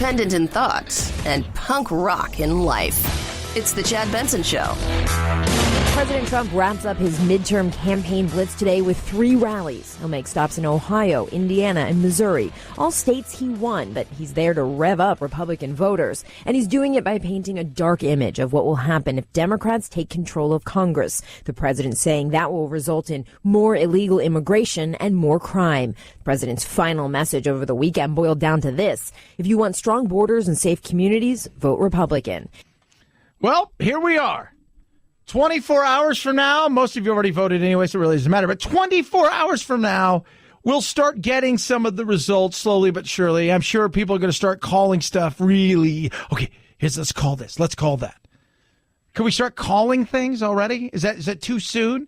independent in thought and punk rock in life. It's the Chad Benson Show. President Trump wraps up his midterm campaign blitz today with 3 rallies. He'll make stops in Ohio, Indiana, and Missouri, all states he won, but he's there to rev up Republican voters. And he's doing it by painting a dark image of what will happen if Democrats take control of Congress. The president saying that will result in more illegal immigration and more crime. The president's final message over the weekend boiled down to this: if you want strong borders and safe communities, vote Republican. Well, here we are. 24 hours from now, most of you already voted anyway, so it really doesn't matter. But 24 hours from now, we'll start getting some of the results slowly but surely. I'm sure people are going to start calling stuff really. Okay, let's call this. Let's call that. Can we start calling things already? Is that too soon?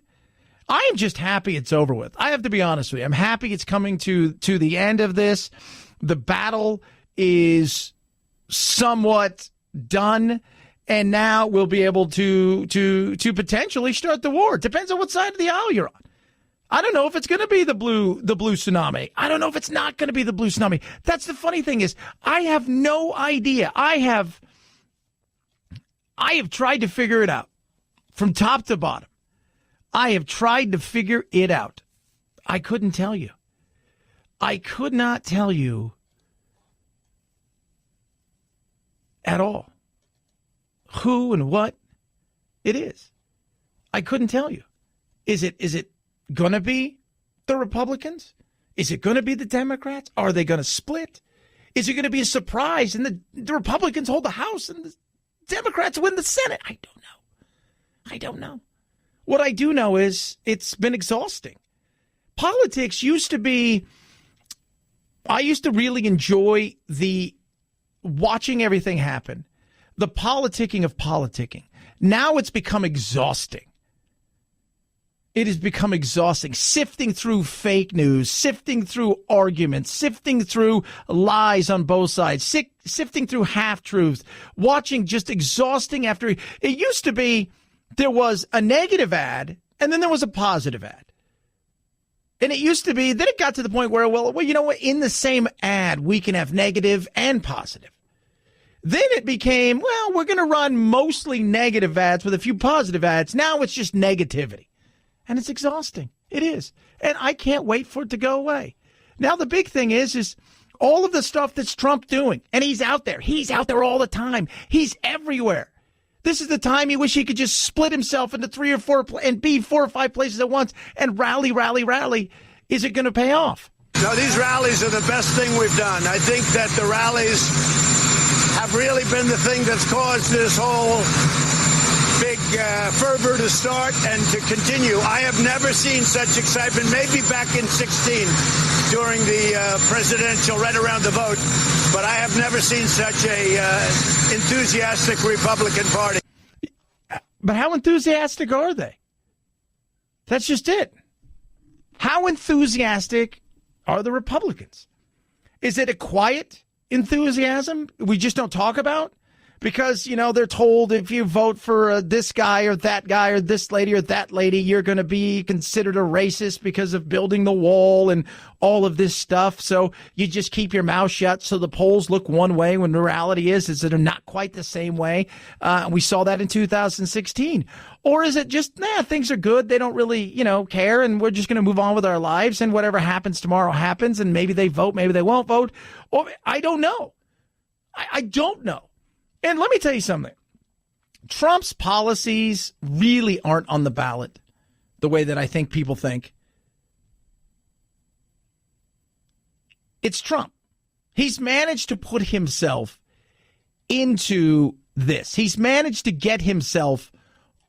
I am just happy it's over with. I have to be honest with you. I'm happy it's coming to the end of this. The battle is somewhat done. And now we'll be able to potentially start the war. Depends on what side of the aisle you're on. I don't know if it's going to be the blue tsunami. I don't know if it's not going to be the blue tsunami. That's the funny thing is I have no idea. I have tried to figure it out from top to bottom. I have tried to figure it out. I couldn't tell you. I could not tell you at all who and what it is. I couldn't tell you. Is it going to be the Republicans? Is it going to be the Democrats? Are they going to split? Is it going to be a surprise and the Republicans hold the House and the Democrats win the Senate? I don't know. What I do know is it's been exhausting. Politics used to be, I used to really enjoy the watching everything happen. The politicking of politicking. Now it's become exhausting. It has become exhausting. Sifting through fake news, sifting through arguments, sifting through lies on both sides, sifting through half-truths, watching just exhausting after. It used to be there was a negative ad and then there was a positive ad. And it used to be, then it got to the point where, well, you know what, in the same ad, we can have negative and positive. Then it became, well, we're going to run mostly negative ads with a few positive ads. Now it's just negativity. And it's exhausting. It is. And I can't wait for it to go away. Now, the big thing is all of the stuff that's Trump doing. And he's out there. He's out there all the time. He's everywhere. This is the time you wish he could just split himself into 3 or 4 and be 4 or 5 places at once and rally. Is it going to pay off? No, these rallies are the best thing we've done. I think that the rallies have really been the thing that's caused this whole big fervor to start and to continue. I have never seen such excitement, maybe back in 16 during the presidential, right around the vote, but I have never seen such a enthusiastic Republican Party. But how enthusiastic are they? That's just it. How enthusiastic are the Republicans? Is it a quiet enthusiasm we just don't talk about? Because, you know, they're told if you vote for this guy or this lady or that lady, you're going to be considered a racist because of building the wall and all of this stuff. So you just keep your mouth shut so the polls look one way when the reality is that they're not quite the same way. We saw that in 2016. Or is it just, things are good. They don't really, care. And we're just going to move on with our lives. And whatever happens tomorrow happens. And maybe they vote, maybe they won't vote. Or I don't know. I don't know. And let me tell you something. Trump's policies really aren't on the ballot the way that I think people think. It's Trump. He's managed to put himself into this. He's managed to get himself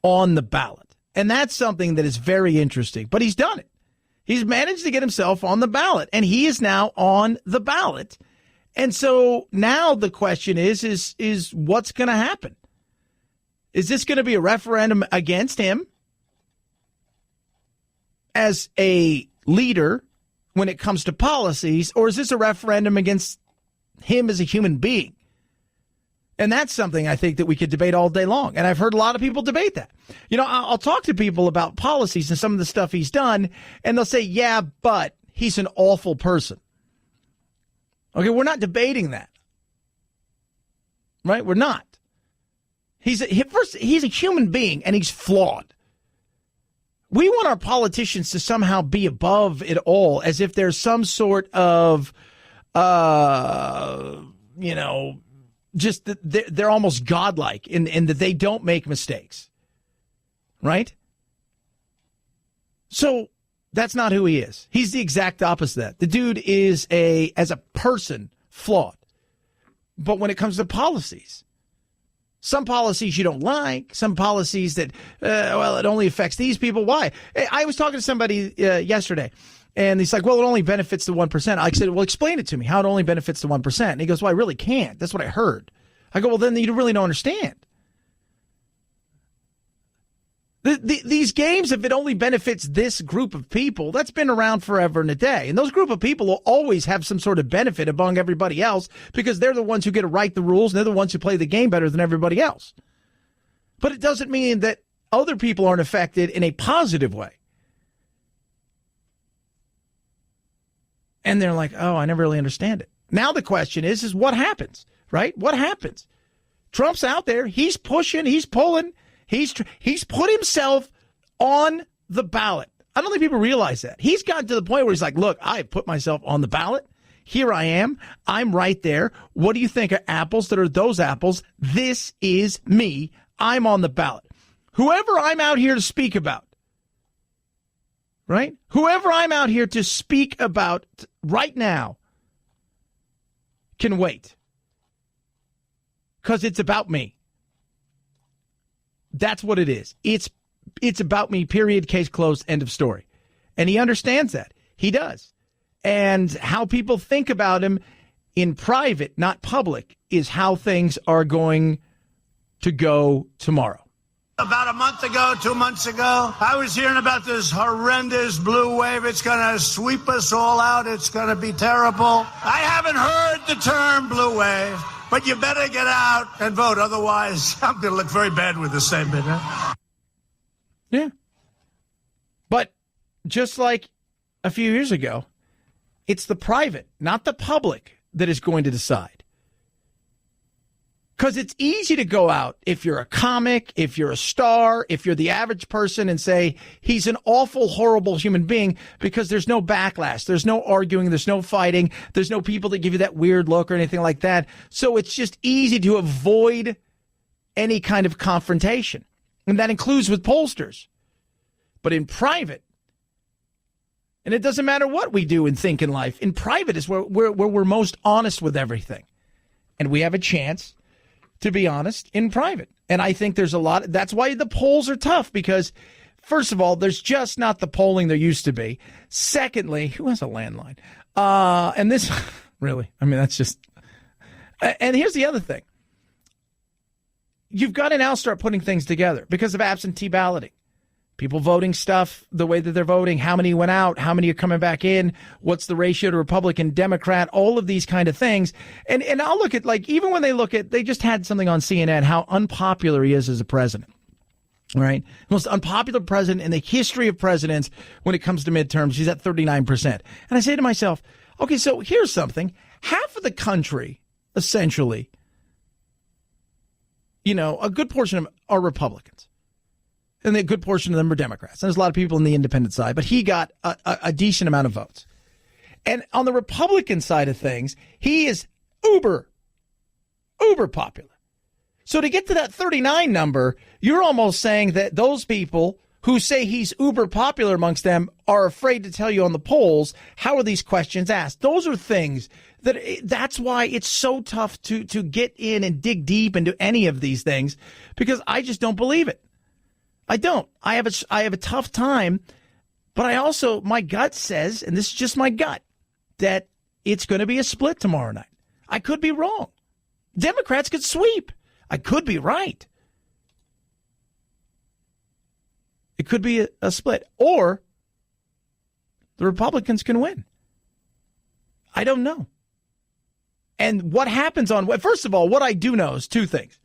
on the ballot. And that's something that is very interesting. But he's done it. He's managed to get himself on the ballot. And he is now on the ballot. And so now the question is what's going to happen? Is this going to be a referendum against him as a leader when it comes to policies, or is this a referendum against him as a human being? And that's something I think that we could debate all day long. And I've heard a lot of people debate that. I'll talk to people about policies and some of the stuff he's done, and they'll say, yeah, but he's an awful person. Okay, we're not debating that. right? We're not. He's a human being, and he's flawed. We want our politicians to somehow be above it all, as if there's some sort of, just that they're almost godlike in that they don't make mistakes, right? So that's not who he is. He's the exact opposite of that. The dude is as a person, flawed. But when it comes to policies, some policies you don't like, some policies that, it only affects these people. Why? I was talking to somebody yesterday, and he's like, well, it only benefits the 1%. I said, well, explain it to me, how it only benefits the 1%. And he goes, well, I really can't. That's what I heard. I go, well, then you really don't understand. These games, if it only benefits this group of people, that's been around forever and a day. And those group of people will always have some sort of benefit among everybody else because they're the ones who get to write the rules and they're the ones who play the game better than everybody else. But it doesn't mean that other people aren't affected in a positive way. And they're like, oh, I never really understand it. Now the question is what happens, right? What happens? Trump's out there. He's pushing. He's pulling. He's put himself on the ballot. I don't think people realize that. He's gotten to the point where he's like, look, I put myself on the ballot. Here I am. I'm right there. What do you think are apples that are those apples? This is me. I'm on the ballot. Whoever I'm out here to speak about, right? Whoever I'm out here to speak about right now can wait. Because it's about me. That's what it is. It's about me, period, case closed, end of story. And he understands that. He does. And how people think about him in private, not public, is how things are going to go tomorrow. About a month ago, 2 months ago, I was hearing about this horrendous blue wave. It's going to sweep us all out. It's going to be terrible. I haven't heard the term blue wave. But you better get out and vote. Otherwise, I'm going to look very bad with the statement. Huh? Yeah. But just like a few years ago, it's the private, not the public, that is going to decide. Because it's easy to go out if you're a comic, if you're a star, if you're the average person and say he's an awful, horrible human being because there's no backlash. There's no arguing. There's no fighting. There's no people that give you that weird look or anything like that. So it's just easy to avoid any kind of confrontation. And that includes with pollsters. But in private, and it doesn't matter what we do and think in life, in private is where we're most honest with everything. And we have a chance to be honest, in private. And I think there's a lot. That's why the polls are tough because, first of all, there's just not the polling there used to be. Secondly, who has a landline? And this, really, I mean, that's just. And here's the other thing. You've got to now start putting things together because of absentee balloting. People voting stuff the way that they're voting, how many went out, how many are coming back in, what's the ratio to Republican, Democrat, all of these kind of things. And I'll look at, like, even when they just had something on CNN, how unpopular he is as a president, right? Most unpopular president in the history of presidents when it comes to midterms. He's at 39%. And I say to myself, okay, so here's something. Half of the country, essentially, a good portion of them are Republicans. And a good portion of them are Democrats. And there's a lot of people on the independent side, but he got a decent amount of votes. And on the Republican side of things, he is uber popular. So to get to that 39 number, you're almost saying that those people who say he's uber popular amongst them are afraid to tell you on the polls, how are these questions asked? Those are things that's why it's so tough to get in and dig deep into any of these things, because I just don't believe it. I don't. I have a tough time, but I also, my gut says, and this is just my gut, that it's going to be a split tomorrow night. I could be wrong. Democrats could sweep. I could be right. It could be a split. Or the Republicans can win. I don't know. And what happens first of all, what I do know is two things.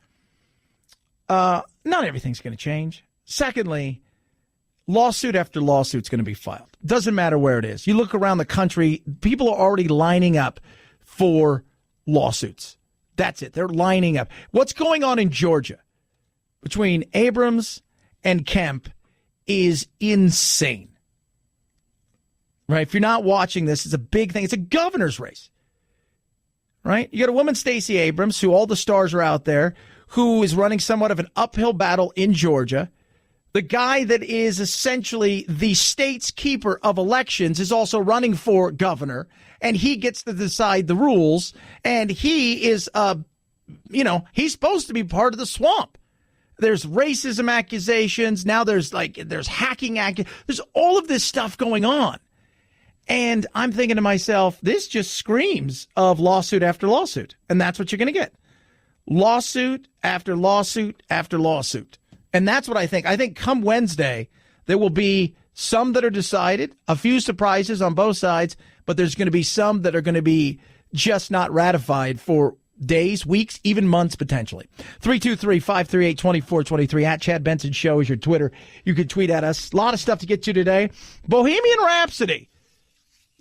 Not everything's going to change. Secondly, lawsuit after lawsuit is going to be filed. Doesn't matter where it is. You look around the country, people are already lining up for lawsuits. That's it. They're lining up. What's going on in Georgia between Abrams and Kemp is insane. Right? If you're not watching this, it's a big thing. It's a governor's race. Right? You got a woman, Stacey Abrams, who all the stars are out there, who is running somewhat of an uphill battle in Georgia. The guy that is essentially the state's keeper of elections is also running for governor, and he gets to decide the rules, and he is, he's supposed to be part of the swamp. There's racism accusations. Now there's hacking there's all of this stuff going on. And I'm thinking to myself, this just screams of lawsuit after lawsuit. And that's what you're going to get. Lawsuit after lawsuit after lawsuit. And that's what I think. I think come Wednesday, there will be some that are decided, a few surprises on both sides, but there's going to be some that are going to be just not ratified for days, weeks, even months potentially. 323-538-2423 at Chad Benson Show is your Twitter. You can tweet at us. A lot of stuff to get to today. Bohemian Rhapsody.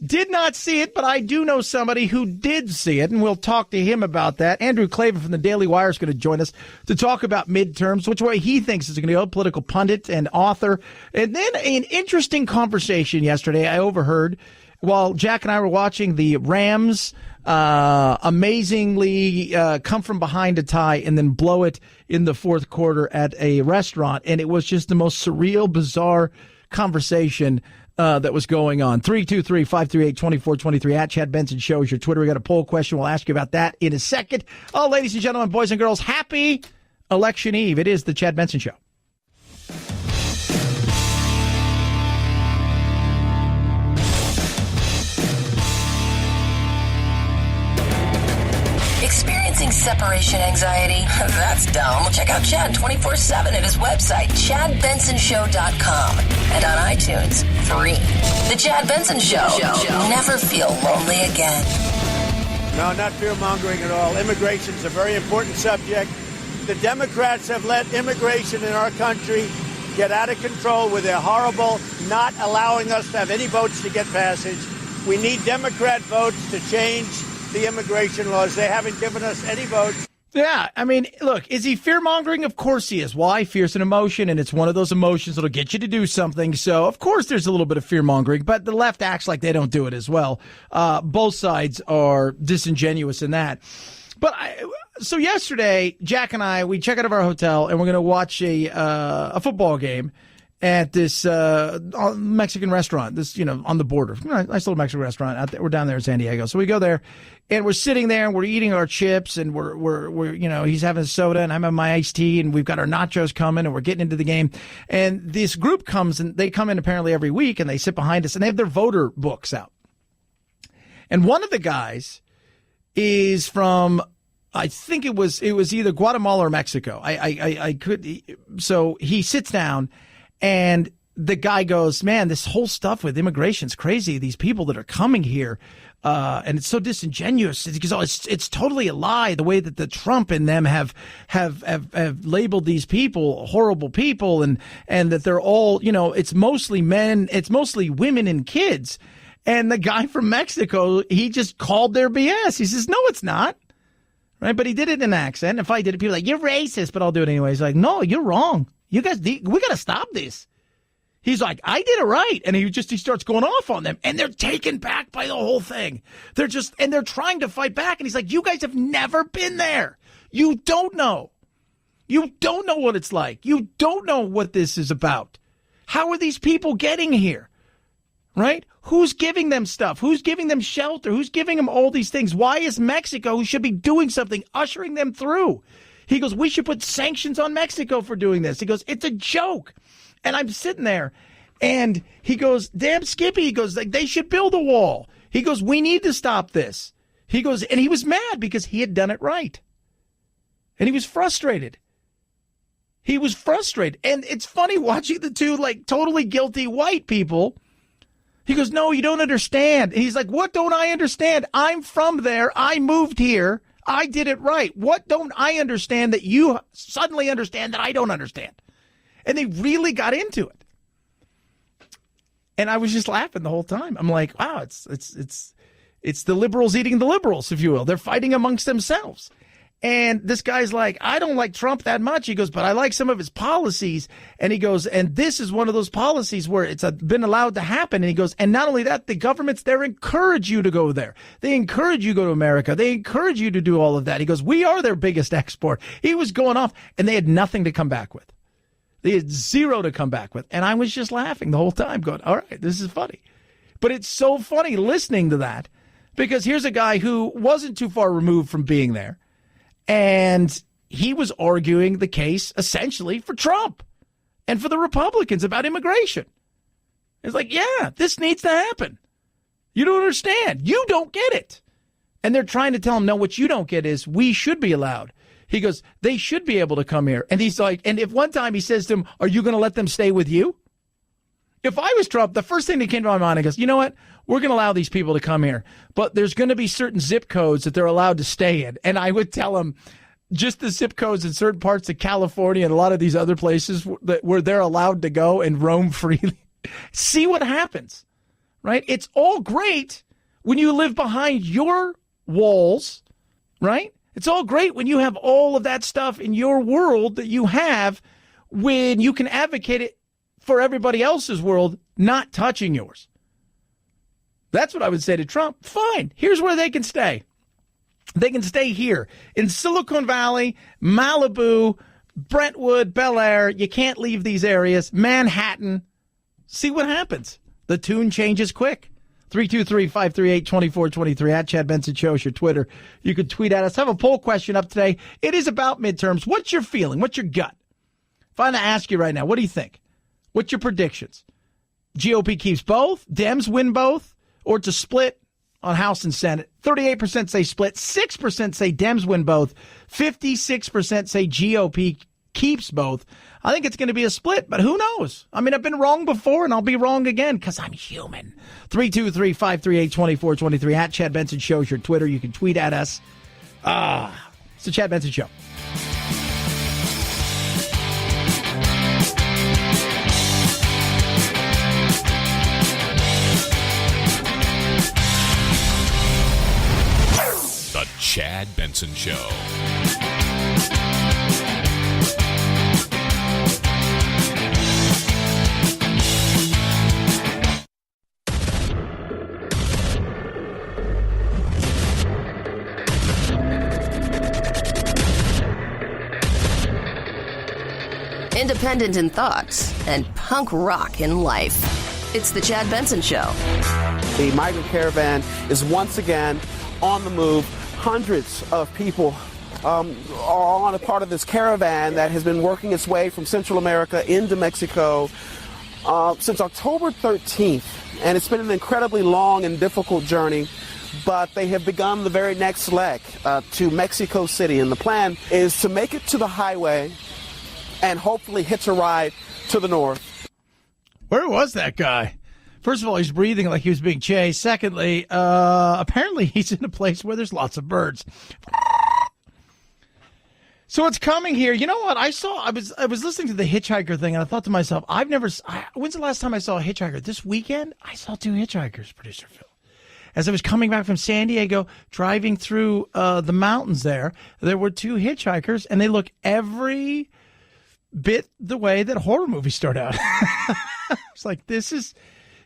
Did not see it, but I do know somebody who did see it, and we'll talk to him about that. Andrew KLAVIN from the Daily Wire is going to join us to talk about midterms, which way he thinks is going to go, political pundit and author. And then an interesting conversation yesterday I overheard while Jack and I were watching the Rams amazingly come from behind a tie and then blow it in the fourth quarter at a restaurant. And it was just the most surreal, bizarre conversation that was going on. 323-538-2423 at Chad Benson Show is your Twitter. We got a poll question. We'll ask you about that in a second. Oh, ladies and gentlemen, boys and girls, happy Election Eve. It is the Chad Benson Show. Experiencing separation anxiety? That's dumb. Check out Chad 24/7 at his website, ChadBensonShow.com, and on iTunes, free. The Chad Benson Show. Never feel lonely again. No, not fear-mongering at all. Immigration is a very important subject. The Democrats have let immigration in our country get out of control with their horrible not allowing us to have any votes to get passage. We need Democrat votes to change the immigration laws. They haven't given us any votes. Yeah, I mean, look, is he fear-mongering? Of course he is. Why? Fear's an emotion, and it's one of those emotions that'll get you to do something. So, of course, there's a little bit of fear-mongering, but the left acts like they don't do it as well. Both sides are disingenuous in that. But so yesterday, Jack and I, we check out of our hotel, and we're going to watch a football game at this Mexican restaurant, this, on the border. Nice little Mexican restaurant out there. We're down there in San Diego. So we go there, and we're sitting there, and we're eating our chips, and we're he's having a soda, and I'm having my iced tea, and we've got our nachos coming, and we're getting into the game. And this group comes, and they come in apparently every week, and they sit behind us, and they have their voter books out. And one of the guys is from, I think it was either Guatemala or Mexico. So he sits down, and the guy goes, man, this whole stuff with immigration is crazy. These people that are coming here, and it's so disingenuous. It's totally a lie. The way that the Trump and them have labeled these people horrible people, and that they're all, it's mostly men, it's mostly women and kids. And the guy from Mexico, he just called their BS. He says, no, it's not. Right? But he did it in an accent. If I did it, people are like, you're racist, but I'll do it anyway. He's like, no, you're wrong. You guys, we got to stop this. He's like, I did it right. And he starts going off on them, and they're taken back by the whole thing. They're trying to fight back. And he's like, you guys have never been there. You don't know. You don't know what it's like. You don't know what this is about. How are these people getting here? Right? Who's giving them stuff? Who's giving them shelter? Who's giving them all these things? Why is Mexico, who should be doing something, ushering them through? He goes, we should put sanctions on Mexico for doing this. He goes, it's a joke. And I'm sitting there, and he goes, damn Skippy. He goes, like, they should build a wall. He goes, we need to stop this. He goes, and he was mad because he had done it right. And he was frustrated. He was frustrated. And it's funny watching the two, like, totally guilty white people. He goes, no, you don't understand. And he's like, what don't I understand? I'm from there. I moved here. I did it right. What don't I understand that you suddenly understand that I don't understand? And they really got into it. And I was just laughing the whole time. I'm like, wow, it's the liberals eating the liberals, if you will. They're fighting amongst themselves. And this guy's like, I don't like Trump that much. He goes, but I like some of his policies. And he goes, and this is one of those policies where it's been allowed to happen. And he goes, and not only that, the governments there encourage you to go there. They encourage you to go to America. They encourage you to do all of that. He goes, we are their biggest export. He was going off, and they had nothing to come back with. They had zero to come back with. And I was just laughing the whole time going, all right, this is funny. But it's so funny listening to that, because here's a guy who wasn't too far removed from being there. And he was arguing the case essentially for Trump and for the Republicans about immigration. It's like, yeah, this needs to happen. You don't understand. You don't get it. And they're trying to tell him, no, what you don't get is we should be allowed. He goes, they should be able to come here. And he's like, and if one time he says to him, are you going to let them stay with you? If I was Trump, the first thing that came to my mind, I goes, you know what? We're going to allow these people to come here, but there's going to be certain zip codes that they're allowed to stay in. And I would tell them just the zip codes in certain parts of California and a lot of these other places where they're allowed to go and roam freely. See what happens, right? It's all great when you live behind your walls, right? It's all great when you have all of that stuff in your world that you have, when you can advocate it for everybody else's world, not touching yours. That's what I would say to Trump. Fine. Here's where they can stay. They can stay here in Silicon Valley, Malibu, Brentwood, Bel Air. You can't leave these areas. Manhattan. See what happens. The tune changes quick. 323-538-2423 at Chad Benson Show is your Twitter. You can tweet at us. I have a poll question up today. It is about midterms. What's your feeling? What's your gut? If I'm to ask you right now, what do you think? What's your predictions? GOP keeps both? Dems win both? Or it's a split on House and Senate? 38% say split. 6% say Dems win both. 56% say GOP keeps both. I think it's going to be a split, but who knows? I mean, I've been wrong before, and I'll be wrong again because I'm human. 323-538-2423 at Chad Benson Show is your Twitter. You can tweet at us. It's the Chad Benson Show. The Chad Benson Show. Independent in thoughts and punk rock in life. It's the Chad Benson Show. The migrant caravan is once again on the move. Hundreds of people are on a part of this caravan that has been working its way from Central America into Mexico since October 13th. And it's been an incredibly long and difficult journey, but they have begun the very next leg to Mexico City. And the plan is to make it to the highway and hopefully hitch a ride to the north. Where was that guy? First of all, he's breathing like he was being chased. Secondly, apparently he's in a place where there's lots of birds. So it's coming here. You know what? I was listening to the hitchhiker thing, and I thought to myself, when's the last time I saw a hitchhiker? This weekend, I saw two hitchhikers, Producer Phil. As I was coming back from San Diego, driving through the mountains there were two hitchhikers, and they look every bit the way that horror movies start out. It's like, this is...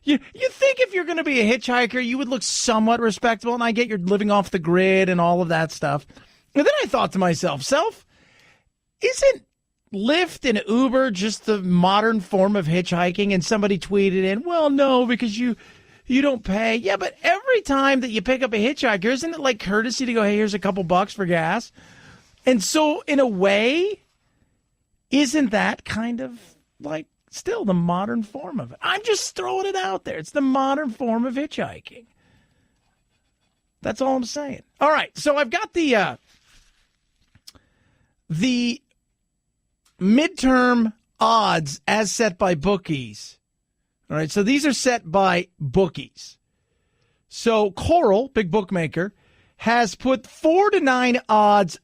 You think if you're going to be a hitchhiker, you would look somewhat respectable, and I get you're living off the grid and all of that stuff. And then I thought to myself, isn't Lyft and Uber just the modern form of hitchhiking? And somebody tweeted in, well, no, because you don't pay. Yeah, but every time that you pick up a hitchhiker, isn't it like courtesy to go, hey, here's a couple bucks for gas? And so in a way, isn't that kind of like still the modern form of it? I'm just throwing it out there. It's the modern form of hitchhiking. That's all I'm saying. All right, so I've got the midterm odds as set by bookies. All right, so these are set by bookies. So Coral, big bookmaker, has put 4-9 odds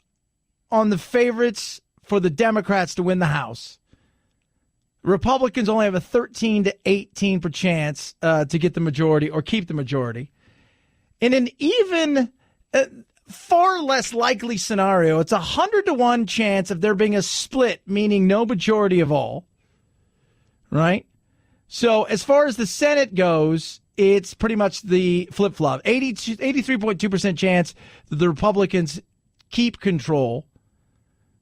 on the favorites for the Democrats to win the House. Republicans only have a 13-18% chance to get the majority or keep the majority. In an even far less likely scenario. It's 100-1 chance of there being a split, meaning no majority of all. Right? So as far as the Senate goes, it's pretty much the flip-flop. 83.2% chance that the Republicans keep control.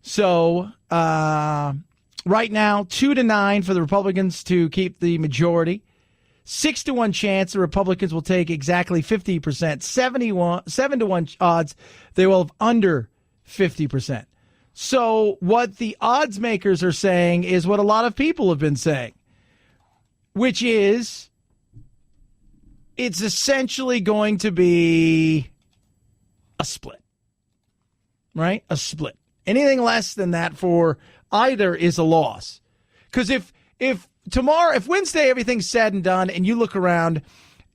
So right now, 2-9 for the Republicans to keep the majority. 6-1 chance the Republicans will take exactly 50%. 7-1 odds they will have under 50%. So what the odds makers are saying is what a lot of people have been saying, which is it's essentially going to be a split, right? A split. Anything less than that for either is a loss. Because if tomorrow, if Wednesday everything's said and done and you look around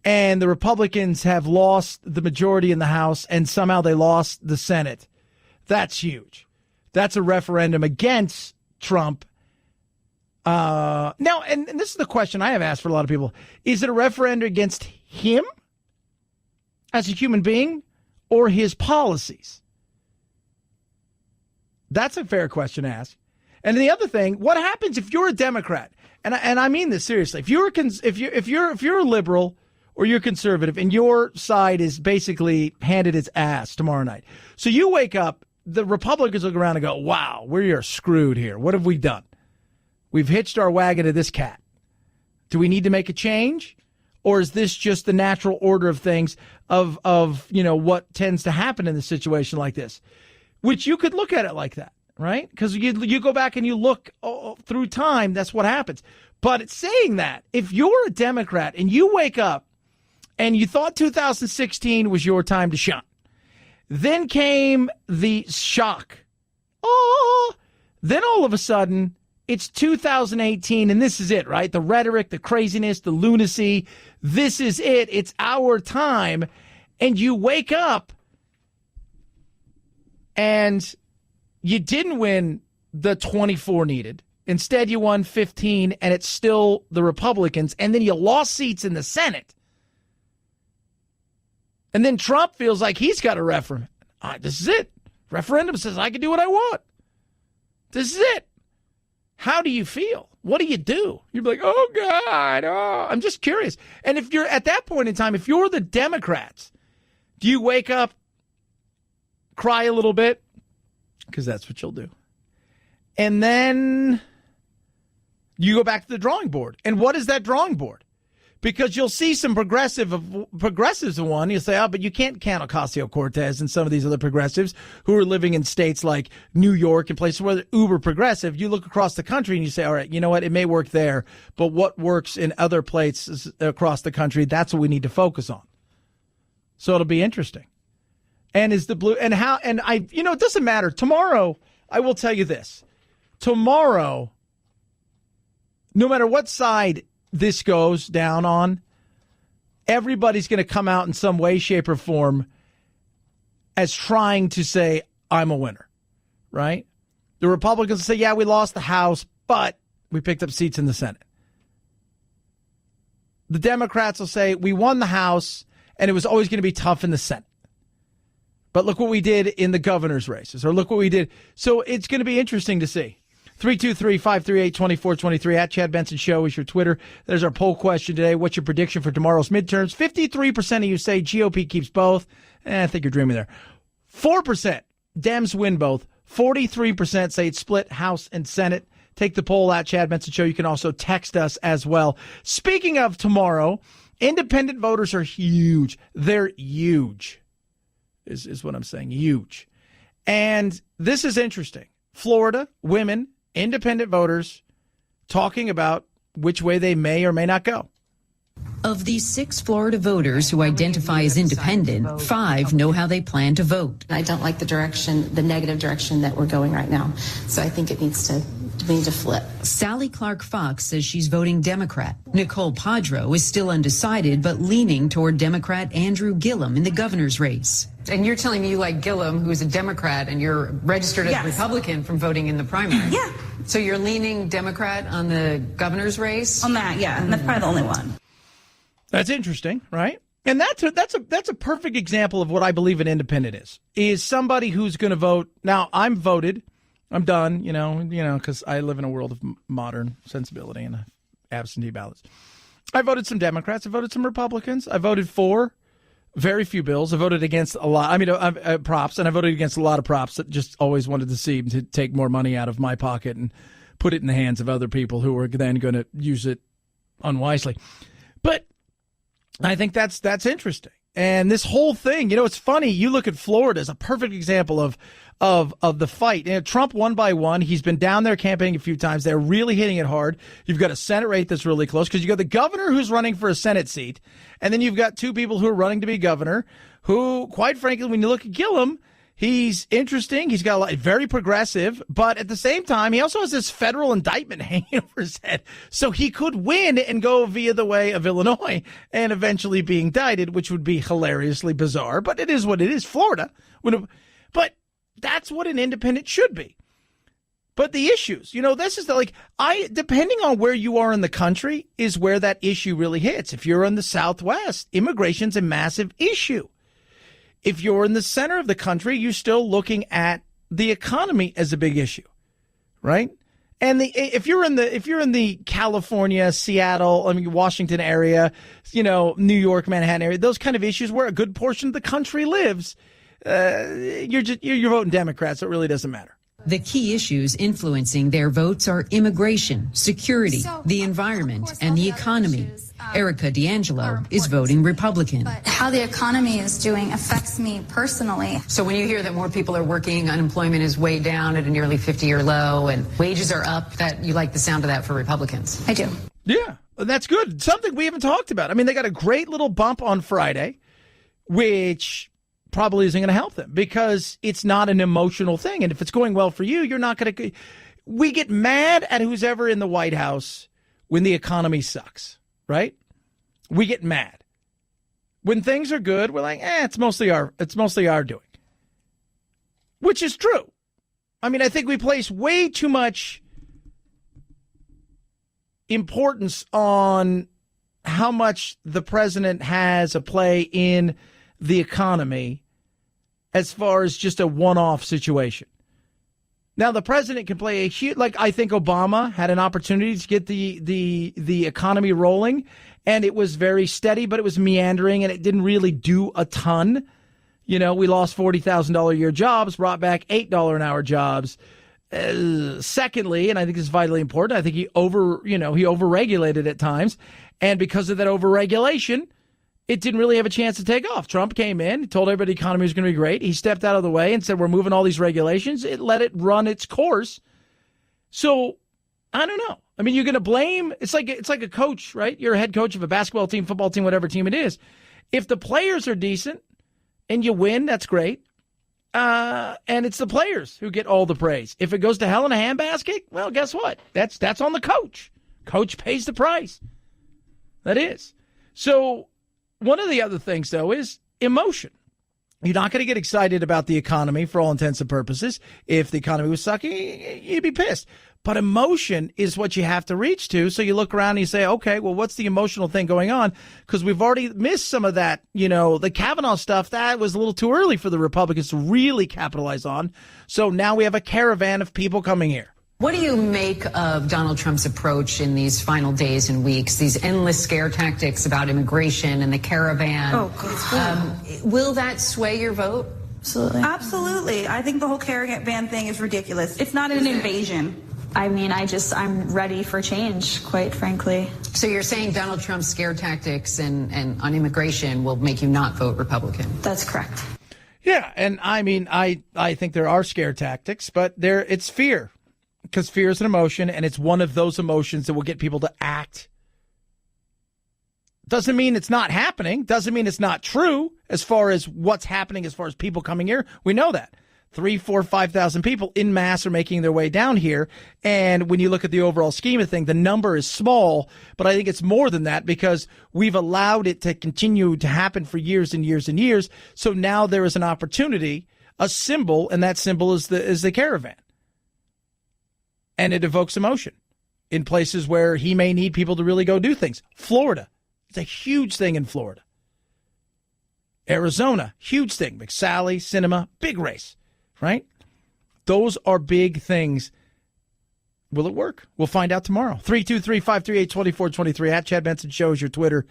and the Republicans have lost the majority in the House and somehow they lost the Senate, that's huge. That's a referendum against Trump. Now, and this is the question I have asked for a lot of people. Is it a referendum against him as a human being or his policies? That's a fair question to ask. And the other thing, what happens if you're a Democrat? And I mean this seriously. If you're a liberal or you're conservative and your side is basically handed its ass tomorrow night. So you wake up, the Republicans look around and go, wow, we're screwed here. What have we done? We've hitched our wagon to this cat. Do we need to make a change? Or is this just the natural order of things of what tends to happen in a situation like this? Which you could look at it like that, right? Because you go back and you look through time, that's what happens. But it's saying that if you're a Democrat and you wake up and you thought 2016 was your time to shine, then came the shock. Then all of a sudden, it's 2018, and this is it, right? The rhetoric, the craziness, the lunacy. This is it. It's our time. And you wake up, and you didn't win the 24 needed. Instead, you won 15, and it's still the Republicans. And then you lost seats in the Senate. And then Trump feels like he's got a referendum. This is it. Referendum says I can do what I want. This is it. How do you feel? What do you do? You'd be like, oh, God. Oh. I'm just curious. And if you're at that point in time, if you're the Democrats, do you wake up, cry a little bit? Because that's what you'll do. And then you go back to the drawing board. And what is that drawing board? Because you'll see some progressives of one. You'll say, but you can't count Ocasio-Cortez and some of these other progressives who are living in states like New York and places where they're uber progressive. You look across the country and you say, all right, you know what? It may work there, but what works in other places across the country, that's what we need to focus on. So it'll be interesting. And is the blue and how and I it doesn't matter. Tomorrow, I will tell you this. Tomorrow, no matter what side this goes down on, everybody's going to come out in some way, shape, or form as trying to say, I'm a winner, right? The Republicans say, yeah, we lost the House, but we picked up seats in the Senate. The Democrats will say, we won the House, and it was always going to be tough in the Senate. But look what we did in the governor's races, or look what we did. So it's going to be interesting to see. 323-538-2423 at Chad Benson Show is your Twitter. There's our poll question today. What's your prediction for tomorrow's midterms? 53% of you say GOP keeps both. I think you're dreaming there. 4% Dems win both. 43% say it's split House and Senate. Take the poll at Chad Benson Show. You can also text us as well. Speaking of tomorrow, independent voters are huge. They're huge, is what I'm saying. Huge. And this is interesting. Florida, women, independent voters talking about which way they may or may not go. Of these 6 Florida voters who identify as independent, 5 know how they plan to vote. I don't like the negative direction that we're going right now. So I think we need to flip. Sally Clark Fox says she's voting Democrat. Nicole Padro is still undecided, but leaning toward Democrat Andrew Gillum in the governor's race. And you're telling me you like Gillum, who's a Democrat, and you're registered as a Republican from voting in the primary. Yeah. So you're leaning Democrat on the governor's race? On that, yeah. And that's probably the only one. That's interesting, right? And that's a perfect example of what I believe an independent is somebody who's going to vote. Now, I'm voted. I'm done, because I live in a world of modern sensibility and absentee ballots. I voted some Democrats. I voted some Republicans. I voted for very few bills. I voted against a lot. I mean, props, and I voted against a lot of props that just always wanted to see to take more money out of my pocket and put it in the hands of other people who were then going to use it unwisely. But I think that's interesting. And this whole thing, it's funny. You look at Florida as a perfect example of the fight. Trump won by one. He's been down there campaigning a few times. They're really hitting it hard. You've got a Senate rate that's really close because you got the governor who's running for a Senate seat. And then you've got two people who are running to be governor who, quite frankly, when you look at Gillum, he's interesting. He's got a lot, very progressive, but at the same time, he also has this federal indictment hanging over his head. So he could win and go via the way of Illinois and eventually be indicted, which would be hilariously bizarre. But it is what it is. Florida. But that's what an independent should be. But the issues, this is depending on where you are in the country is where that issue really hits. If you're in the Southwest, immigration's a massive issue. If you're in the center of the country, you're still looking at the economy as a big issue, right? And if you're in the California, Seattle, Washington area, New York, Manhattan area, those kind of issues where a good portion of the country lives, you're voting Democrats. So it really doesn't matter. The key issues influencing their votes are immigration, security, the environment, and the economy. Erica D'Angelo is voting Republican. But how the economy is doing affects me personally. So when you hear that more people are working, unemployment is way down at a nearly 50-year low, and wages are up, that you like the sound of that for Republicans? I do. Yeah, that's good. Something we haven't talked about. They got a great little bump on Friday, which probably isn't going to help them because it's not an emotional thing. And if it's going well for you, you're not going to. We get mad at who's ever in the White House when the economy sucks, right? We get mad. When things are good, we're like, it's mostly our doing, which is true. I think we place way too much importance on how much the president has a play in the economy as far as just a one-off situation. Now, the president can play a huge, I think Obama had an opportunity to get the economy rolling, and it was very steady, but it was meandering, and it didn't really do a ton. We lost $40,000 a year jobs, brought back $8 an hour jobs. Secondly, and I think this is vitally important, I think he overregulated at times, and because of that overregulation, it didn't really have a chance to take off. Trump came in, told everybody the economy was going to be great. He stepped out of the way and said, we're moving all these regulations. It let it run its course. So I don't know. You're going to blame. It's like a coach, right? You're a head coach of a basketball team, football team, whatever team it is. If the players are decent and you win, that's great. And it's the players who get all the praise. If it goes to hell in a handbasket, well, guess what? That's on the coach. Coach pays the price. That is. So one of the other things, though, is emotion. You're not going to get excited about the economy for all intents and purposes. If the economy was sucky, you'd be pissed. But emotion is what you have to reach to. So you look around and you say, okay, well, what's the emotional thing going on? Because we've already missed some of that. The Kavanaugh stuff, that was a little too early for the Republicans to really capitalize on. So now we have a caravan of people coming here. What do you make of Donald Trump's approach in these final days and weeks, these endless scare tactics about immigration and the caravan? Oh, God. Will that sway your vote? Absolutely. Absolutely. I think the whole caravan thing is ridiculous. It's not an invasion. I'm ready for change, quite frankly. So you're saying Donald Trump's scare tactics and on immigration will make you not vote Republican? That's correct. Yeah, and I think there are scare tactics, but it's fear. Because fear is an emotion, and it's one of those emotions that will get people to act. Doesn't mean it's not happening. Doesn't mean it's not true as far as what's happening as far as people coming here. We know that. 3,000, 4,000, 5,000 people in mass are making their way down here. And when you look at the overall scheme of things, the number is small. But I think it's more than that because we've allowed it to continue to happen for years and years and years. So now there is an opportunity, a symbol, and that symbol is the caravan. And it evokes emotion in places where he may need people to really go do things. Florida. It's a huge thing in Florida. Arizona, huge thing. McSally, Cinema, big race, right? Those are big things. Will it work? We'll find out tomorrow. 323-538-2423 at Chad Benson Show is your Twitter.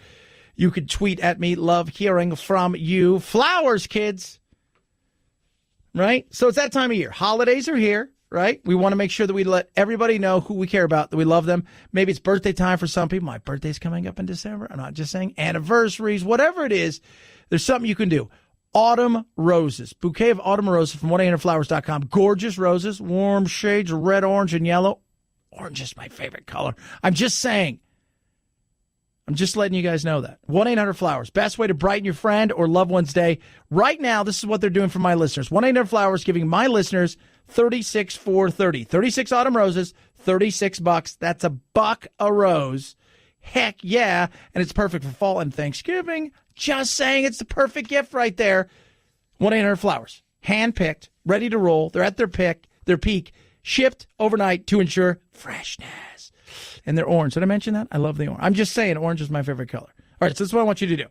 You could tweet at me. Love hearing from you. Flowers, kids. Right? So it's that time of year. Holidays are here, right? We want to make sure that we let everybody know who we care about, that we love them. Maybe it's birthday time for some people. My birthday's coming up in December. I'm not just saying anniversaries, whatever it is. There's something you can do. Autumn roses. Bouquet of autumn roses from 1-800-Flowers.com. Gorgeous roses, warm shades of red, orange, and yellow. Orange is my favorite color. I'm just saying. I'm just letting you guys know that. 1-800-Flowers. Best way to brighten your friend or loved one's day. Right now, this is what they're doing for my listeners. 1-800-Flowers giving my listeners $36 for $30. 36 autumn roses, $36. That's $1 a rose. Heck yeah. And it's perfect for fall and Thanksgiving. Just saying, it's the perfect gift right there. 1-800-Flowers. Hand-picked, ready to roll. They're at their peak, shipped overnight to ensure freshness. And they're orange. Did I mention that? I love the orange. I'm just saying, orange is my favorite color. All right, so this is what I want you to do.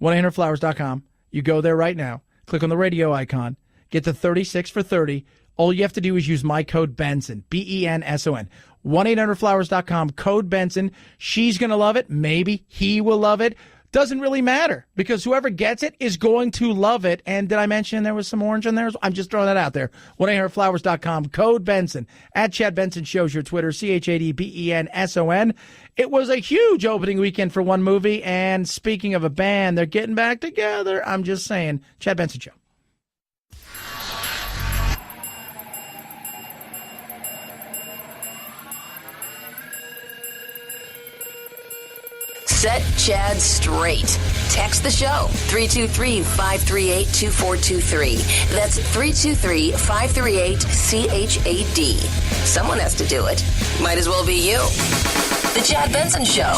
1-800-Flowers.com. You go there right now. Click on the radio icon. Get the 36 for $30. All you have to do is use my code Benson, BENSON. 1-800-Flowers.com, code Benson. She's going to love it. Maybe he will love it. Doesn't really matter because whoever gets it is going to love it. And did I mention there was some orange in there? I'm just throwing that out there. 1-800-Flowers.com, code Benson. At Chad Benson Shows your Twitter, CHADBENSON. It was a huge opening weekend for one movie. And speaking of a band, they're getting back together. I'm just saying. Chad Benson Show. Set Chad straight. Text the show, 323-538-2423. That's 323-538-CHAD. Someone has to do it. Might as well be you. The Chad Benson Show.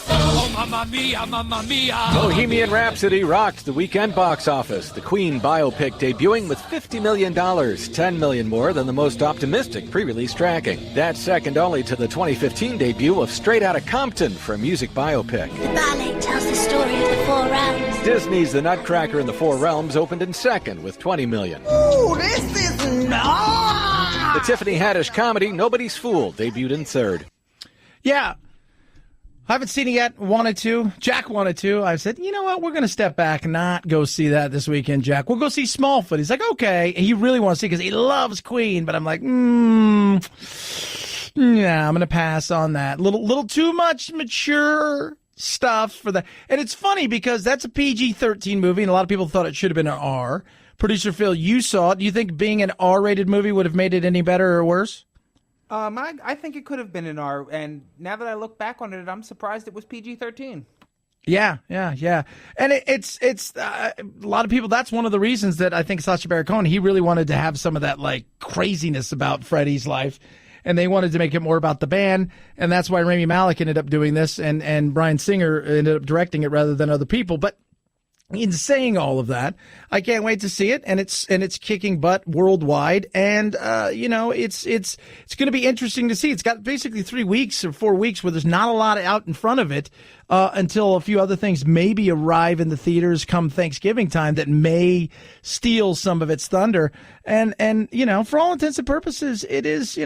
Oh, mamma mia, mamma mia. Bohemian Rhapsody rocked the weekend box office. The Queen biopic debuting with $50 million, $10 million more than the most optimistic pre-release tracking. That's second only to the 2015 debut of Straight Outta Compton for a music biopic. The ballet tells the story of the Four Realms. Disney's The Nutcracker in the Four Realms opened in second with $20 million. Ooh, this is nice! The Tiffany Haddish comedy Nobody's Fool debuted in third. Yeah. I haven't seen it yet. Wanted to. Jack wanted to. I said, you know what? We're going to step back and not go see that this weekend, Jack. We'll go see Smallfoot. He's like, okay. And he really wants to see it because he loves Queen. But I'm like, yeah, I'm going to pass on that. Little too much mature stuff for that. And it's funny because that's a PG-13 movie, and a lot of people thought it should have been an R. Producer Phil, you saw it. Do you think being an R-rated movie would have made it any better or worse? I think it could have been an R, and now that I look back on it, I'm surprised it was PG-13. Yeah. And it's a lot of people, that's one of the reasons that I think Sacha Baron Cohen, he really wanted to have some of that, like, craziness about Freddie's life, and they wanted to make it more about the band, and that's why Rami Malek ended up doing this, and Bryan Singer ended up directing it rather than other people. But in saying all of that, I can't wait to see it, and it's kicking butt worldwide, and it's going to be interesting to see. It's got basically 3 weeks or 4 weeks where there's not a lot out in front of it until a few other things maybe arrive in the theaters come Thanksgiving time that may steal some of its thunder. And for all intents and purposes, it is.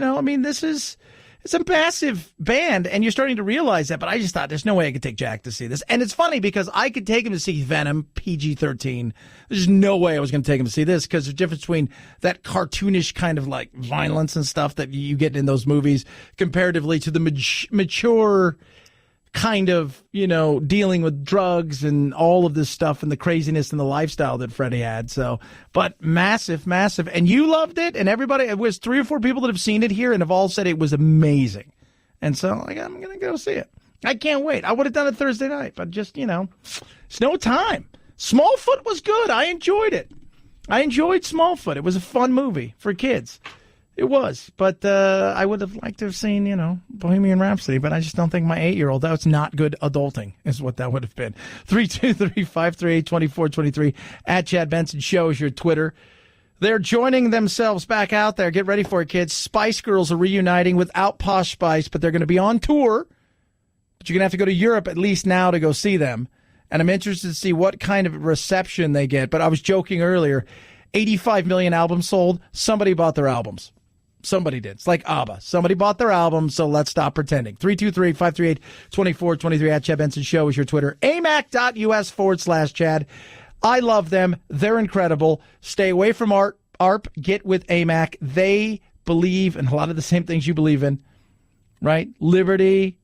It's a massive band, and you're starting to realize that, but I just thought there's no way I could take Jack to see this. And it's funny because I could take him to see Venom, PG-13. There's no way I was going to take him to see this because there's a difference between that cartoonish kind of like violence and stuff that you get in those movies comparatively to the mature kind of, dealing with drugs and all of this stuff and the craziness and the lifestyle that Freddie had. So, but massive. And you loved it. And everybody, it was 3 or 4 people that have seen it here and have all said it was amazing. And so I'm going to go see it. I can't wait. I would have done it Thursday night, but just, it's no time. Smallfoot was good. I enjoyed it. I enjoyed Smallfoot. It was a fun movie for kids. It was, but I would have liked to have seen, Bohemian Rhapsody, but I just don't think my 8-year-old, that was not good adulting, is what that would have been. 323-538-2423 at Chad Benson Show is your Twitter. They're joining themselves back out there. Get ready for it, kids. Spice Girls are reuniting without Posh Spice, but they're going to be on tour. But you're going to have to go to Europe at least now to go see them. And I'm interested to see what kind of reception they get. But I was joking earlier, 85 million albums sold. Somebody bought their albums. Somebody did. It's like ABBA. Somebody bought their albums, so let's stop pretending. 323-538-2423 at Chad Benson Show is your Twitter. amac.us/Chad. I love them. They're incredible. Stay away from ARP. Get with AMAC. They believe in a lot of the same things you believe in, right? Liberty,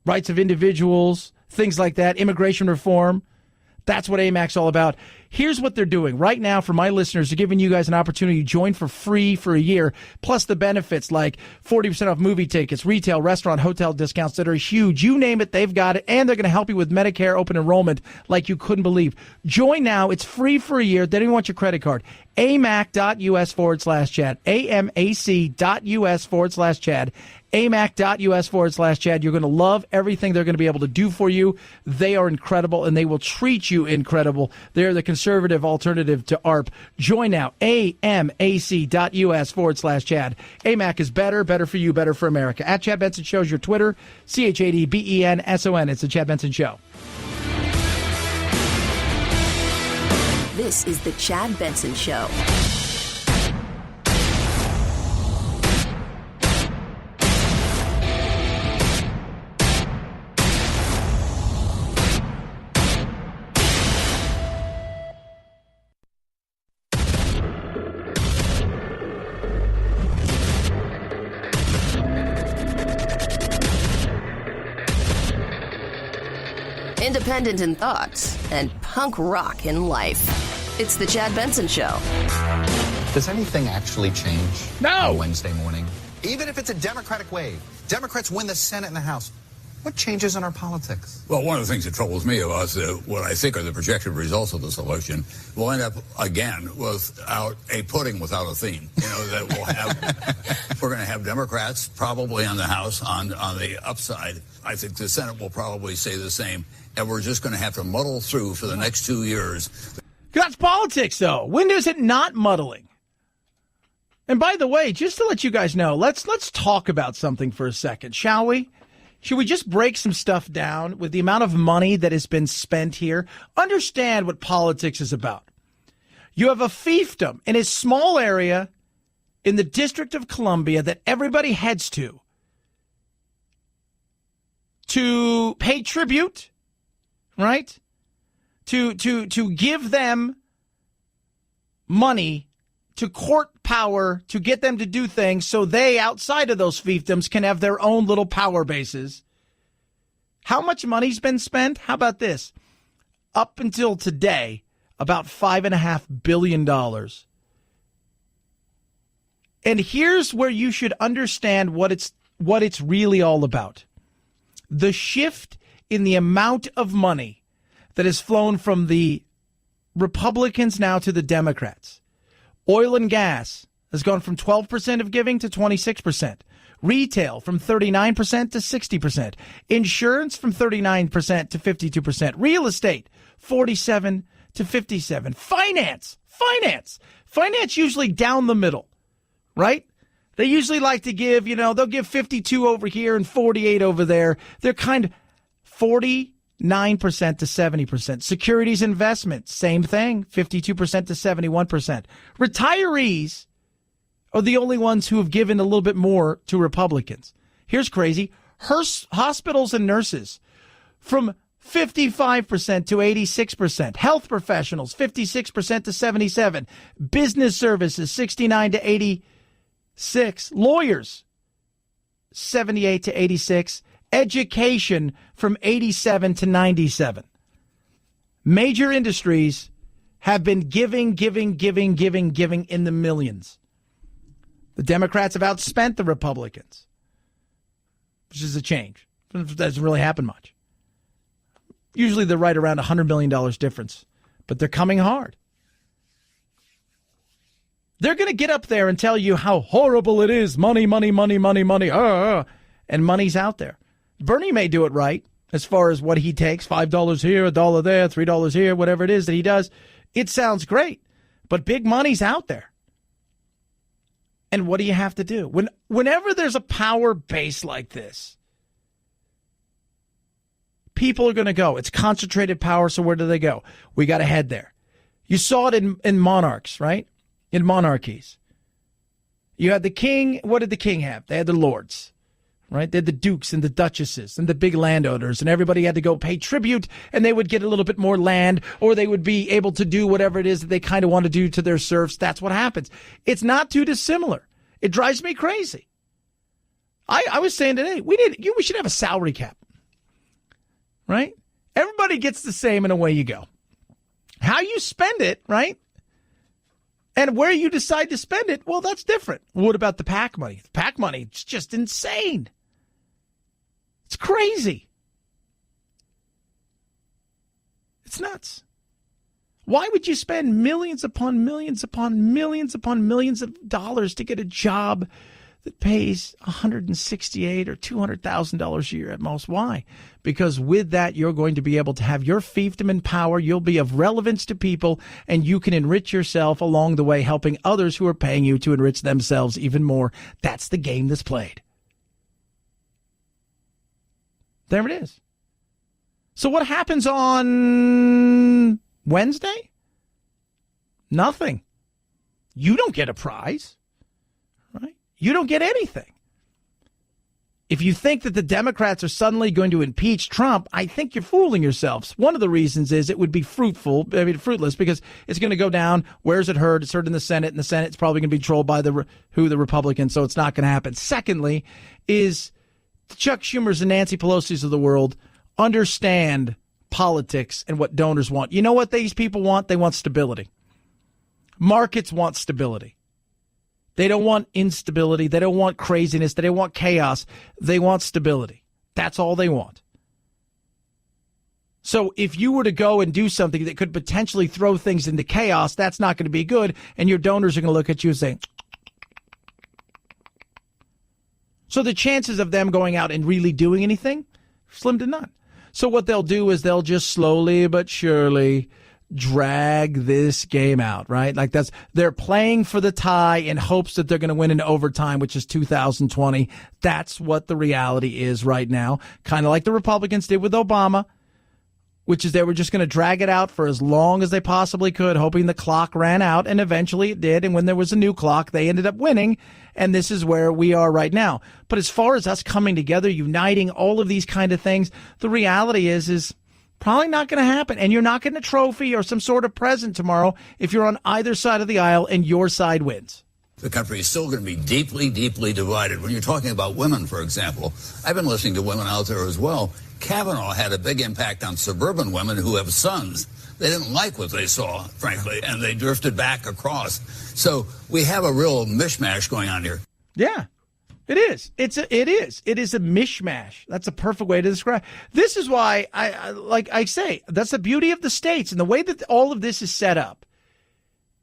rights of individuals, things like that, immigration reform. That's what AMAC's all about. Here's what they're doing. Right now, for my listeners, they're giving you guys an opportunity to join for free for a year, plus the benefits like 40% off movie tickets, retail, restaurant, hotel discounts that are huge. You name it, they've got it, and they're going to help you with Medicare open enrollment like you couldn't believe. Join now. It's free for a year. They don't even want your credit card. amac.us/Chad. amac.us/Chad. amac.us/Chad. You're going to love everything they're going to be able to do for you. They are incredible, and they will treat you incredible. They're the conservative alternative to ARP. Join now. amac.us/Chad. AMAC is better for you, better for America. At Chad Benson Show is your Twitter. ChadBenson. It's the Chad Benson Show. This is the Chad Benson Show. Independent in thoughts and punk rock in life. It's the Chad Benson Show. Does anything actually change on Wednesday morning? Even if it's a Democratic wave, Democrats win the Senate and the House. What changes in our politics? Well, one of the things that troubles me about what I think are the projected results of this election, we'll end up again without a pudding without a theme. That we'll have, we're going to have Democrats probably on the House on the upside. I think the Senate will probably say the same, and we're just going to have to muddle through for the next 2 years. That's politics, though. When is it not muddling? And by the way, just to let you guys know, let's talk about something for a second, shall we? Should we just break some stuff down with the amount of money that has been spent here? Understand what politics is about. You have a fiefdom in a small area in the District of Columbia that everybody heads to pay tribute, right? To give them money, to court power, to get them to do things so they, outside of those fiefdoms, can have their own little power bases. How much money's been spent? How about this? Up until today, about $5.5 billion. And here's where you should understand what it's really all about. The shift in the amount of money that has flown from the Republicans now to the Democrats. Oil and gas has gone from 12% of giving to 26%. Retail from 39% to 60%. Insurance from 39% to 52%. Real estate, 47 to 57. Finance usually down the middle, right? They usually like to give, they'll give 52 over here and 48 over there. They're kind of 49% to 70%. Securities investments, same thing, 52% to 71%. Retirees are the only ones who have given a little bit more to Republicans. Here's crazy. Hospitals and nurses from 55% to 86%. Health professionals, 56% to 77%. Business services, 69 to 86%. Lawyers, 78 to 86%. Education from 87 to 97. Major industries have been giving in the millions. The Democrats have outspent the Republicans, which is a change. It doesn't really happen much. Usually they're right around $100 million difference, but they're coming hard. They're going to get up there and tell you how horrible it is. Money. And money's out there. Bernie may do it right as far as what he takes. $5 here, $1 there, $3 here, whatever it is that he does. It sounds great, but big money's out there. And what do you have to do? Whenever there's a power base like this, people are going to go. It's concentrated power, so where do they go? We got to head there. You saw it in monarchs, right? In monarchies. You had the king. What did the king have? They had the lords, right? They had the dukes and the duchesses and the big landowners, and everybody had to go pay tribute, and they would get a little bit more land, or they would be able to do whatever it is that they kind of want to do to their serfs. That's what happens. It's not too dissimilar. It drives me crazy. I was saying today, we should have a salary cap, right? Everybody gets the same, and away you go. How you spend it, right? And where you decide to spend it, well, that's different. What about the PAC money? The PAC money, it's just insane. It's crazy. It's nuts. Why would you spend millions upon millions upon millions upon millions of dollars to get a job that pays $168,000 or $200,000 a year at most? Why? Because with that, you're going to be able to have your fiefdom and power. You'll be of relevance to people, and you can enrich yourself along the way, helping others who are paying you to enrich themselves even more. That's the game that's played. There it is. So what happens on Wednesday? Nothing. You don't get a prize. You don't get anything. If you think that the Democrats are suddenly going to impeach Trump, I think you're fooling yourselves. One of the reasons is it would be fruitless, because it's going to go down. Where's it heard? It's heard in the Senate, and the Senate's probably going to be controlled by the Republicans, so it's not going to happen. Secondly, is the Chuck Schumers and Nancy Pelosi's of the world understand politics and what donors want. You know what these people want? They want stability. Markets want stability. They don't want instability. They don't want craziness. They don't want chaos. They want stability. That's all they want. So if you were to go and do something that could potentially throw things into chaos, that's not going to be good. And your donors are going to look at you and say, so the chances of them going out and really doing anything, slim to none. So what they'll do is they'll just slowly but surely drag this game out, right? Like they're playing for the tie in hopes that they're going to win in overtime, which is 2020. That's what the reality is right now. Kind of like the Republicans did with Obama, which is they were just going to drag it out for as long as they possibly could, hoping the clock ran out, and eventually it did. And when there was a new clock, they ended up winning. And this is where we are right now. But as far as us coming together, uniting, all of these kind of things, the reality is probably not going to happen. And you're not getting a trophy or some sort of present tomorrow if you're on either side of the aisle and your side wins. The country is still going to be deeply, deeply divided. When you're talking about women, for example, I've been listening to women out there as well. Kavanaugh had a big impact on suburban women who have sons. They didn't like what they saw, frankly, and they drifted back across. So we have a real mishmash going on here. Yeah. It is. It is a mishmash. That's a perfect way to describe. This is why I say that's the beauty of the states and the way that all of this is set up.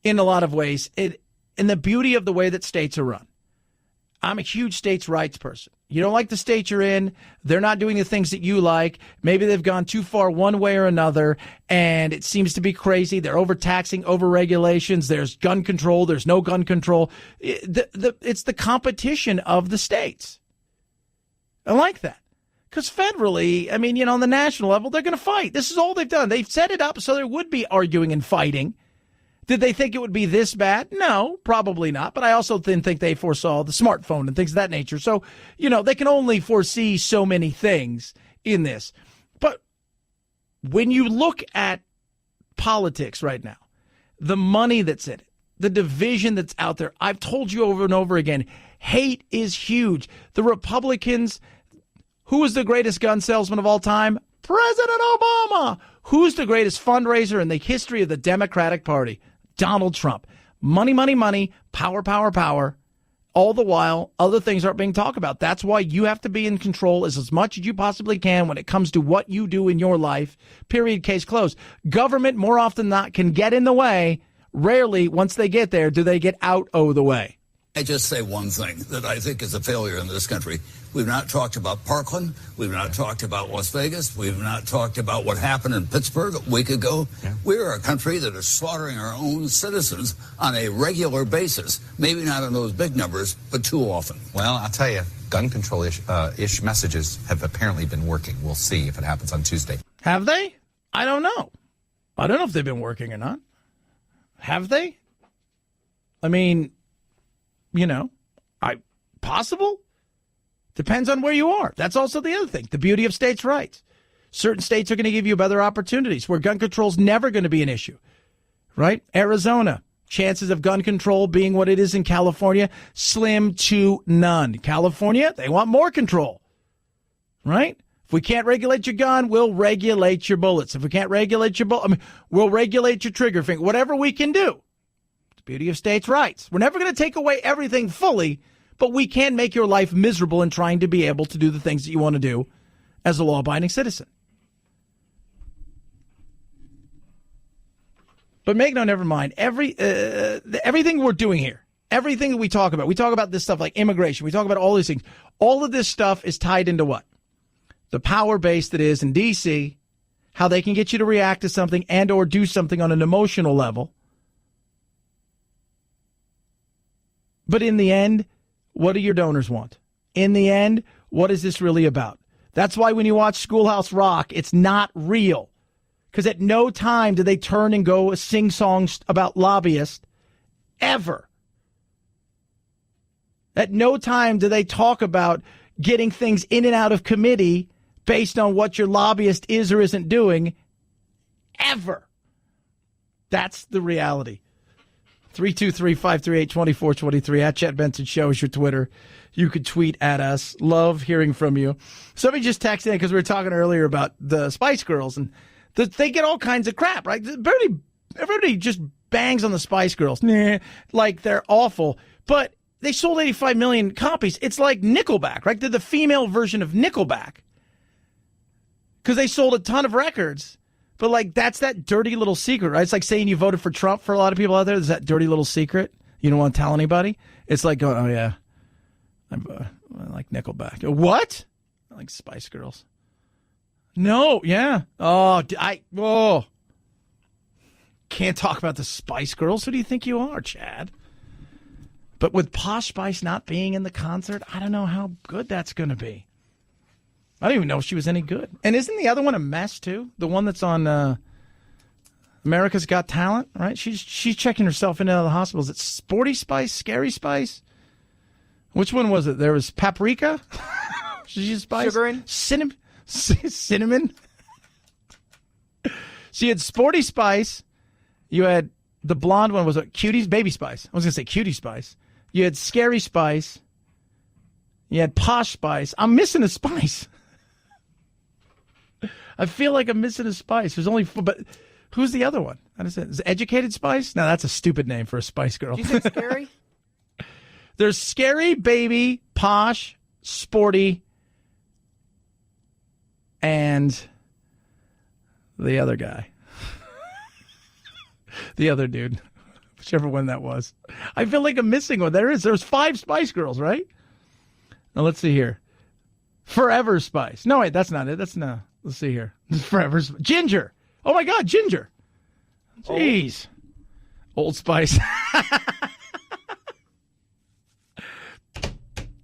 In a lot of ways, and the beauty of the way that states are run. I'm a huge states' rights person. You don't like the state you're in. They're not doing the things that you like. Maybe they've gone too far one way or another, and it seems to be crazy. They're overtaxing, over-regulations. There's gun control. There's no gun control. It's the competition of the states. I like that. Because federally, I mean, on the national level, they're going to fight. This is all they've done. They've set it up so there would be arguing and fighting. Did they think it would be this bad? No, probably not. But I also didn't think they foresaw the smartphone and things of that nature. So, they can only foresee so many things in this. But when you look at politics right now, the money that's in it, the division that's out there, I've told you over and over again, hate is huge. The Republicans, who is the greatest gun salesman of all time? President Obama. Who's the greatest fundraiser in the history of the Democratic Party? Donald Trump. Money, money, money, power, power, power. All the while, other things aren't being talked about. That's why you have to be in control as much as you possibly can when it comes to what you do in your life. Period. Case closed. Government, more often than not, can get in the way. Rarely, once they get there, do they get out of the way. I just say one thing that I think is a failure in this country. We've not talked about Parkland. We've not talked about Las Vegas. We've not talked about what happened in Pittsburgh a week ago. Yeah. We're a country that is slaughtering our own citizens on a regular basis. Maybe not in those big numbers, but too often. Well, I'll tell you, gun control-ish messages have apparently been working. We'll see if it happens on Tuesday. Have they? I don't know. I don't know if they've been working or not. Have they? I mean, possible? Depends on where you are. That's also the other thing. The beauty of states' rights. Certain states are going to give you better opportunities where gun control is never going to be an issue, right? Arizona, chances of gun control being what it is in California, slim to none. California, they want more control, right? If we can't regulate your gun, we'll regulate your bullets. If we can't regulate your we'll regulate your trigger finger. Whatever we can do. It's the beauty of states' rights. We're never going to take away everything fully, but we can make your life miserable in trying to be able to do the things that you want to do as a law-abiding citizen. But never mind. Everything we're doing here, everything that we talk about this stuff like immigration, we talk about all these things. All of this stuff is tied into what? The power base that is in D.C., how they can get you to react to something and or do something on an emotional level. But in the end, what do your donors want? In the end, what is this really about? That's why when you watch Schoolhouse Rock, it's not real. Because at no time do they turn and go sing songs about lobbyists, ever. At no time do they talk about getting things in and out of committee based on what your lobbyist is or isn't doing, ever. That's the reality. 323-538-2423 at Chad Benson Show is your Twitter. You could tweet at us. Love hearing from you. Somebody just texted in because we were talking earlier about the Spice Girls, and they get all kinds of crap, right? Everybody just bangs on the Spice Girls. Like they're awful. But they sold 85 million copies. It's like Nickelback, right? They're the female version of Nickelback. Because they sold a ton of records. But, like, that's that dirty little secret, right? It's like saying you voted for Trump for a lot of people out there. There's that dirty little secret. You don't want to tell anybody. It's like going, oh, yeah, I like Nickelback. What? I like Spice Girls. No, yeah. Can't talk about the Spice Girls. Who do you think you are, Chad? But with Posh Spice not being in the concert, I don't know how good that's going to be. I don't even know if she was any good. And isn't the other one a mess, too? The one that's on America's Got Talent, right? She's checking herself into the hospital. Is it Sporty Spice, Scary Spice? Which one was it? There was Paprika? Spice? Sugarin? Cinnamon? So you had Sporty Spice. You had the blonde one, was it Cuties? Baby Spice. I was going to say Cutie Spice. You had Scary Spice. You had Posh Spice. I'm missing a spice. I feel like I'm missing a spice. There's only four, but who's the other one? How does it? Is it Educated Spice? No, that's a stupid name for a Spice Girl. Did you say Scary? There's Scary, Baby, Posh, Sporty, and the other guy. The other dude. Whichever one that was. I feel like I'm missing one. There's 5 Spice Girls, right? Now, let's see here. Forever Spice. No, wait, that's not it. That's no. Let's see here. Forever Ginger. Oh, my God, Ginger. Jeez. Old Spice.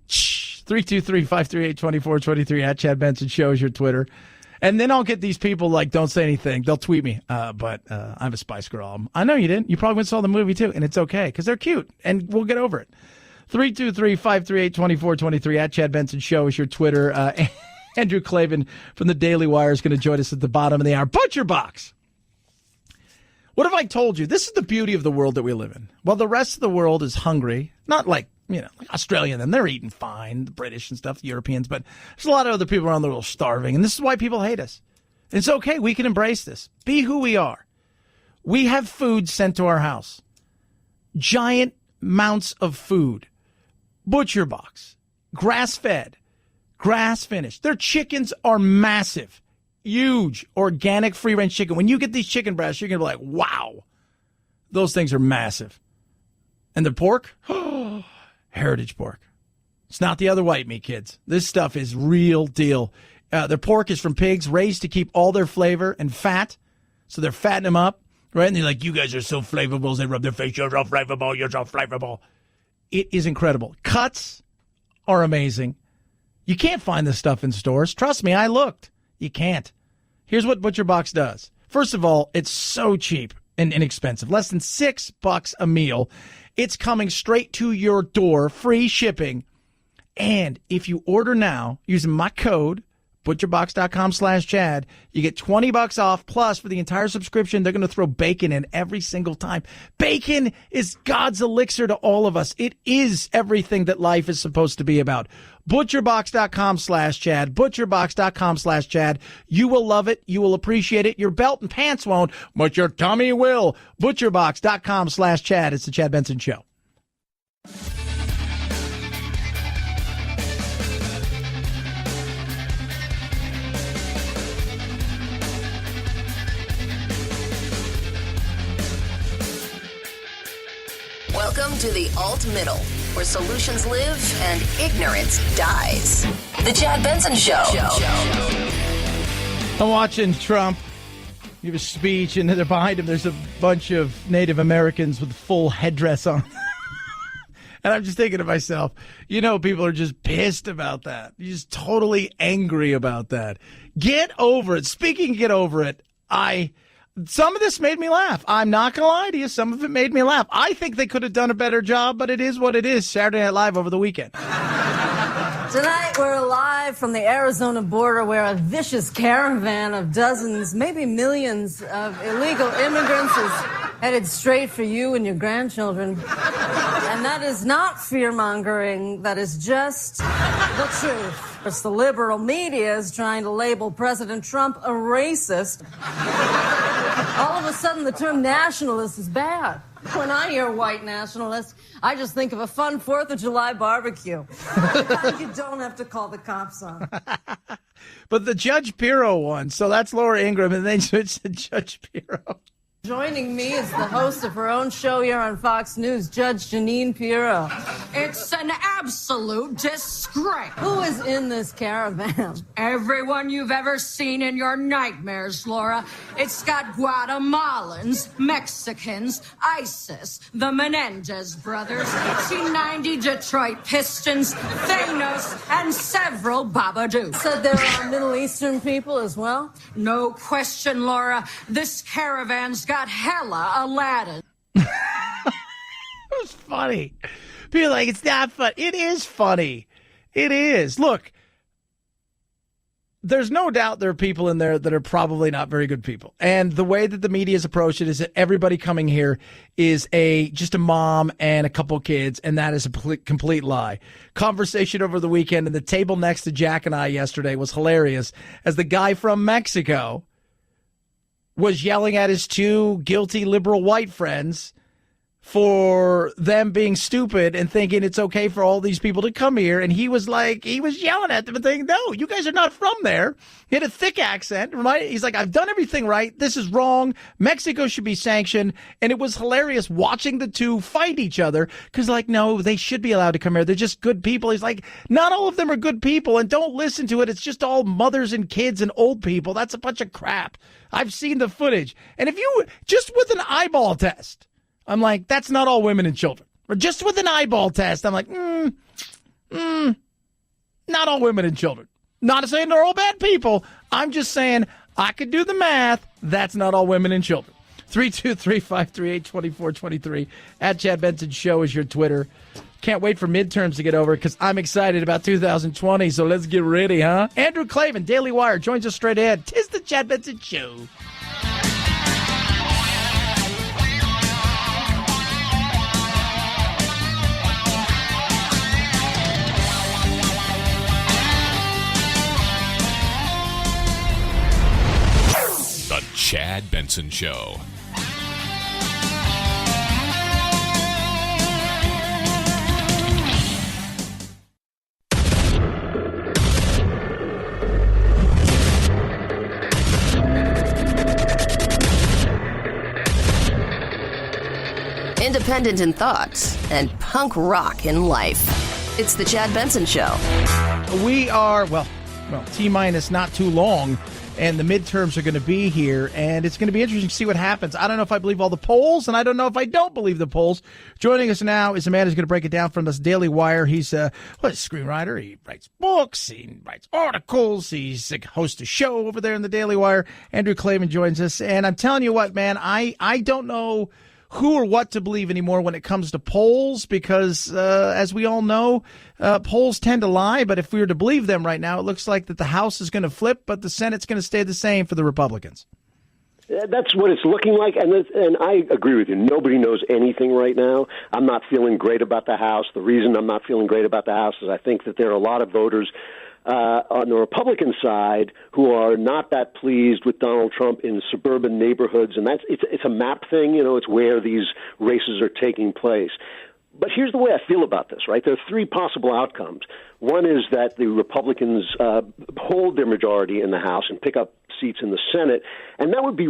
323-538-2423 at Chad Benson Show is your Twitter. And then I'll get these people like, don't say anything. They'll tweet me. But I'm a Spice Girl. I know you didn't. You probably went and saw the movie, too. And it's okay because they're cute. And we'll get over it. 323-538-2423 at Chad Benson Show is your Twitter. Andrew KLAVIN from the Daily Wire is going to join us at the bottom of the hour. Butcher Box. What have I told you? This is the beauty of the world that we live in. While the rest of the world is hungry, not like, like Australia, and they're eating fine, the British and stuff, the Europeans, but there's a lot of other people around the world starving, and this is why people hate us. It's okay. We can embrace this. Be who we are. We have food sent to our house. Giant amounts of food. Butcher Box. Grass-fed. Grass-finished. Their chickens are massive. Huge. Organic free-range chicken. When you get these chicken breasts, you're going to be like, wow. Those things are massive. And the pork? heritage pork. It's not the other white meat, kids. This stuff is real deal. Their pork is from pigs raised to keep all their flavor and fat. So they're fattening them up, right? And they're like, you guys are so flavorable. They rub their face. You're so flavorful. You're so flavorful. It is incredible. Cuts are amazing. You can't find this stuff in stores. Trust me, I looked. You can't. Here's what ButcherBox does. First of all, it's so cheap and inexpensive. Less than $6 a meal. It's coming straight to your door, free shipping. And if you order now using my code, butcherbox.com/Chad, you get $20 off. Plus, for the entire subscription, they're going to throw bacon in every single time. Bacon is God's elixir to all of us. It is everything that life is supposed to be about. Butcherbox.com/Chad, butcherbox.com/Chad. You will love it. You will appreciate it. Your belt and pants won't, but your tummy will. Butcherbox.com/Chad. It's the Chad Benson Show. Welcome to the Alt-Middle, where solutions live and ignorance dies. The Chad Benson Show. I'm watching Trump give a speech, and behind him there's a bunch of Native Americans with full headdress on. And I'm just thinking to myself, people are just pissed about that. You're just totally angry about that. Get over it. Speaking of get over it, some of this made me laugh. I'm not going to lie to you. Some of it made me laugh. I think they could have done a better job, but it is what it is. Saturday Night Live over the weekend. Tonight, we're live from the Arizona border where a vicious caravan of dozens, maybe millions of illegal immigrants is headed straight for you and your grandchildren. And that is not fear-mongering. That is just the truth. It's the liberal media is trying to label President Trump a racist. All of a sudden, the term nationalist is bad. When I hear white nationalist, I just think of a fun 4th of July barbecue. You don't have to call the cops on. But the Judge Pirro one, so that's Laura Ingraham, and then switch to Judge Pirro. Joining me is the host of her own show here on Fox News, Judge Jeanine Pirro. It's an absolute disgrace. Who is in this caravan? Everyone you've ever seen in your nightmares, Laura. It's got Guatemalans, Mexicans, ISIS, the Menendez brothers, 1890 Detroit Pistons, Thanos, and several Babadooks. Said there are Middle Eastern people as well? No question, Laura. This caravan's got hella Aladdin. It was funny. People are like, it's not funny. It is funny. It is. Look, there's no doubt there are people in there that are probably not very good people. And the way that the media has approached it is that everybody coming here is just a mom and a couple kids, and that is a complete lie. Conversation over the weekend, and the table next to Jack and I yesterday was hilarious, as the guy from Mexico was yelling at his two guilty liberal white friends for them being stupid and thinking it's okay for all these people to come here. And he was yelling at them and thinking, no, you guys are not from there. He had a thick accent, right? He's like, I've done everything right. This is wrong. Mexico should be sanctioned. And it was hilarious watching the two fight each other because, no, they should be allowed to come here. They're just good people. He's like, not all of them are good people, and don't listen to it. It's just all mothers and kids and old people. That's a bunch of crap. I've seen the footage. And if you, just with an eyeball test, I'm like, that's not all women and children. Or just with an eyeball test, I'm like, not all women and children. Not saying they're all bad people. I'm just saying I could do the math. That's not all women and children. 323-538-2423. At Chad Benson Show is your Twitter. Can't wait for midterms to get over because I'm excited about 2020, so let's get ready, huh? Andrew KLAVIN, Daily Wire, joins us straight ahead. 'Tis the Chad Benson Show. The Chad Benson Show. independent in thought and punk rock in life. It's the Chad Benson Show. We are, well, T-minus not too long, and the midterms are going to be here, and it's going to be interesting to see what happens. I don't know if I believe all the polls, and I don't know if I don't believe the polls. Joining us now is a man who's going to break it down from this Daily Wire. He's a screenwriter. He writes books. He writes articles. He's a host of a show over there in the Daily Wire. Andrew KLAVIN joins us, and I'm telling you what, man, I don't know who or what to believe anymore when it comes to polls because, as we all know, polls tend to lie. But if we were to believe them right now, it looks like that the House is going to flip, but the Senate's going to stay the same for the Republicans. That's what it's looking like, and I agree with you. Nobody knows anything right now. I'm not feeling great about the House. The reason I'm not feeling great about the House is I think that there are a lot of voters on the Republican side who are not that pleased with Donald Trump in suburban neighborhoods, and it's a map thing. It's where these races are taking place. But here's the way I feel about this, right? There are three possible outcomes. One is that the Republicans hold their majority in the House and pick up seats in the Senate, and that would be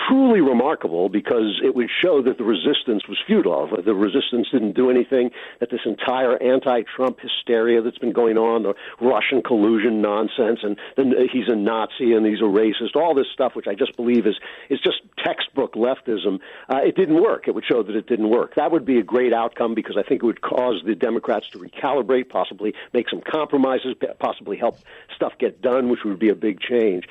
truly remarkable because it would show that the resistance was futile. The resistance didn't do anything, that this entire anti-Trump hysteria that's been going on, the Russian collusion nonsense, and then he's a Nazi and he's a racist, all this stuff, which I just believe is just textbook leftism, it didn't work. It would show that it didn't work. That would be a great outcome because I think it would cause the Democrats to recalibrate, possibly make some compromises, possibly help stuff get done, which would be a big change.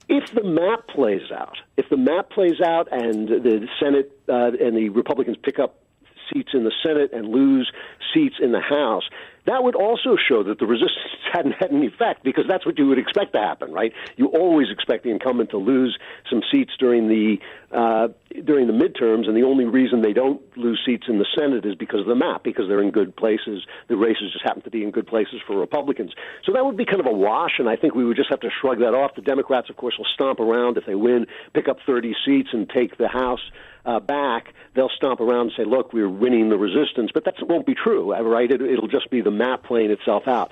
If the map plays out, and the Senate and the Republicans pick up seats in the Senate and lose seats in the House, that would also show that the resistance hadn't had any effect because that's what you would expect to happen, right? You always expect the incumbent to lose some seats during the midterms, and the only reason they don't lose seats in the Senate is because of the map, because they're in good places. The races just happen to be in good places for Republicans. So that would be kind of a wash, and I think we would just have to shrug that off. The Democrats, of course, will stomp around if they win, pick up 30 seats and take the House back. They'll stomp around and say, look, we're winning the resistance, but that won't be true, right? It'll just be the map playing itself out.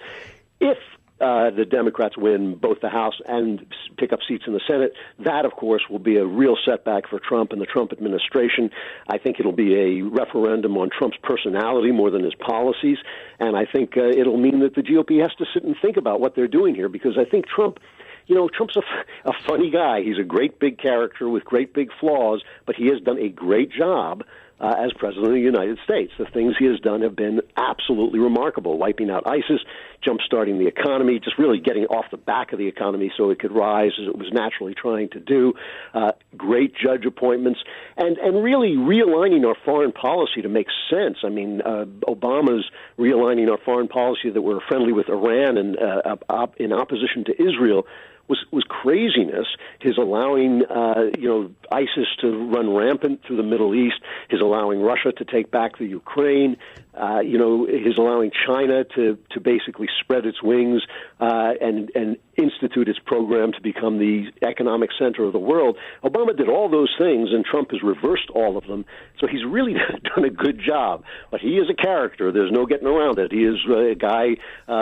If the Democrats win both the House and pick up seats in the Senate, that, of course, will be a real setback for Trump and the Trump administration. I think it'll be a referendum on Trump's personality more than his policies, and I think it'll mean that the GOP has to sit and think about what they're doing here because I think Trump's a funny guy. He's a great big character with great big flaws, but he has done a great job as President of the United States. The things he has done have been absolutely remarkable, wiping out ISIS, jump-starting the economy, just really getting off the back of the economy so it could rise as it was naturally trying to do, great judge appointments, and really realigning our foreign policy to make sense. I mean, Obama's realigning our foreign policy that we're friendly with Iran and in opposition to Israel was craziness. His allowing ISIS to run rampant through the Middle East, his allowing Russia to take back the Ukraine, his allowing China to basically spread its wings and institute its program to become the economic center of the world. Obama did all those things, and Trump has reversed all of them. So he's really done a good job. But he is a character. There's no getting around it. He is a guy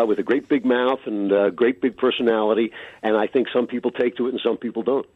with a great big mouth and a great big personality, and I think some people take to it and some people don't.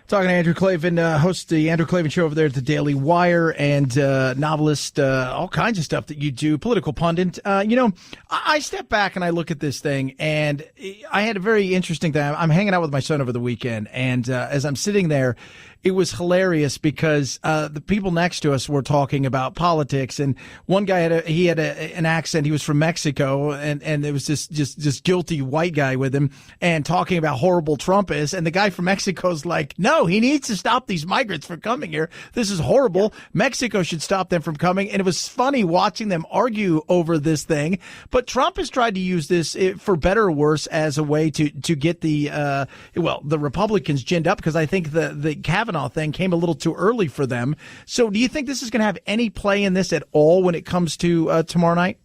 Talking to Andrew KLAVIN, host the Andrew KLAVIN Show over there at the Daily Wire, and novelist, all kinds of stuff that you do, political pundit. I step back and I look at this thing, and I had a very interesting thing. I'm hanging out with my son over the weekend, and as I'm sitting there, it was hilarious because the people next to us were talking about politics, and one guy had an accent. He was from Mexico, and there was this guilty white guy with him, and talking about horrible Trump is. And the guy from Mexico's like, no, he needs to stop these migrants from coming here. This is horrible. Mexico should stop them from coming. And it was funny watching them argue over this thing. But Trump has tried to use this, for better or worse, as a way to get the Republicans ginned up, because I think the Kavanaugh thing came a little too early for them. So do you think this is going to have any play in this at all when it comes to tomorrow night?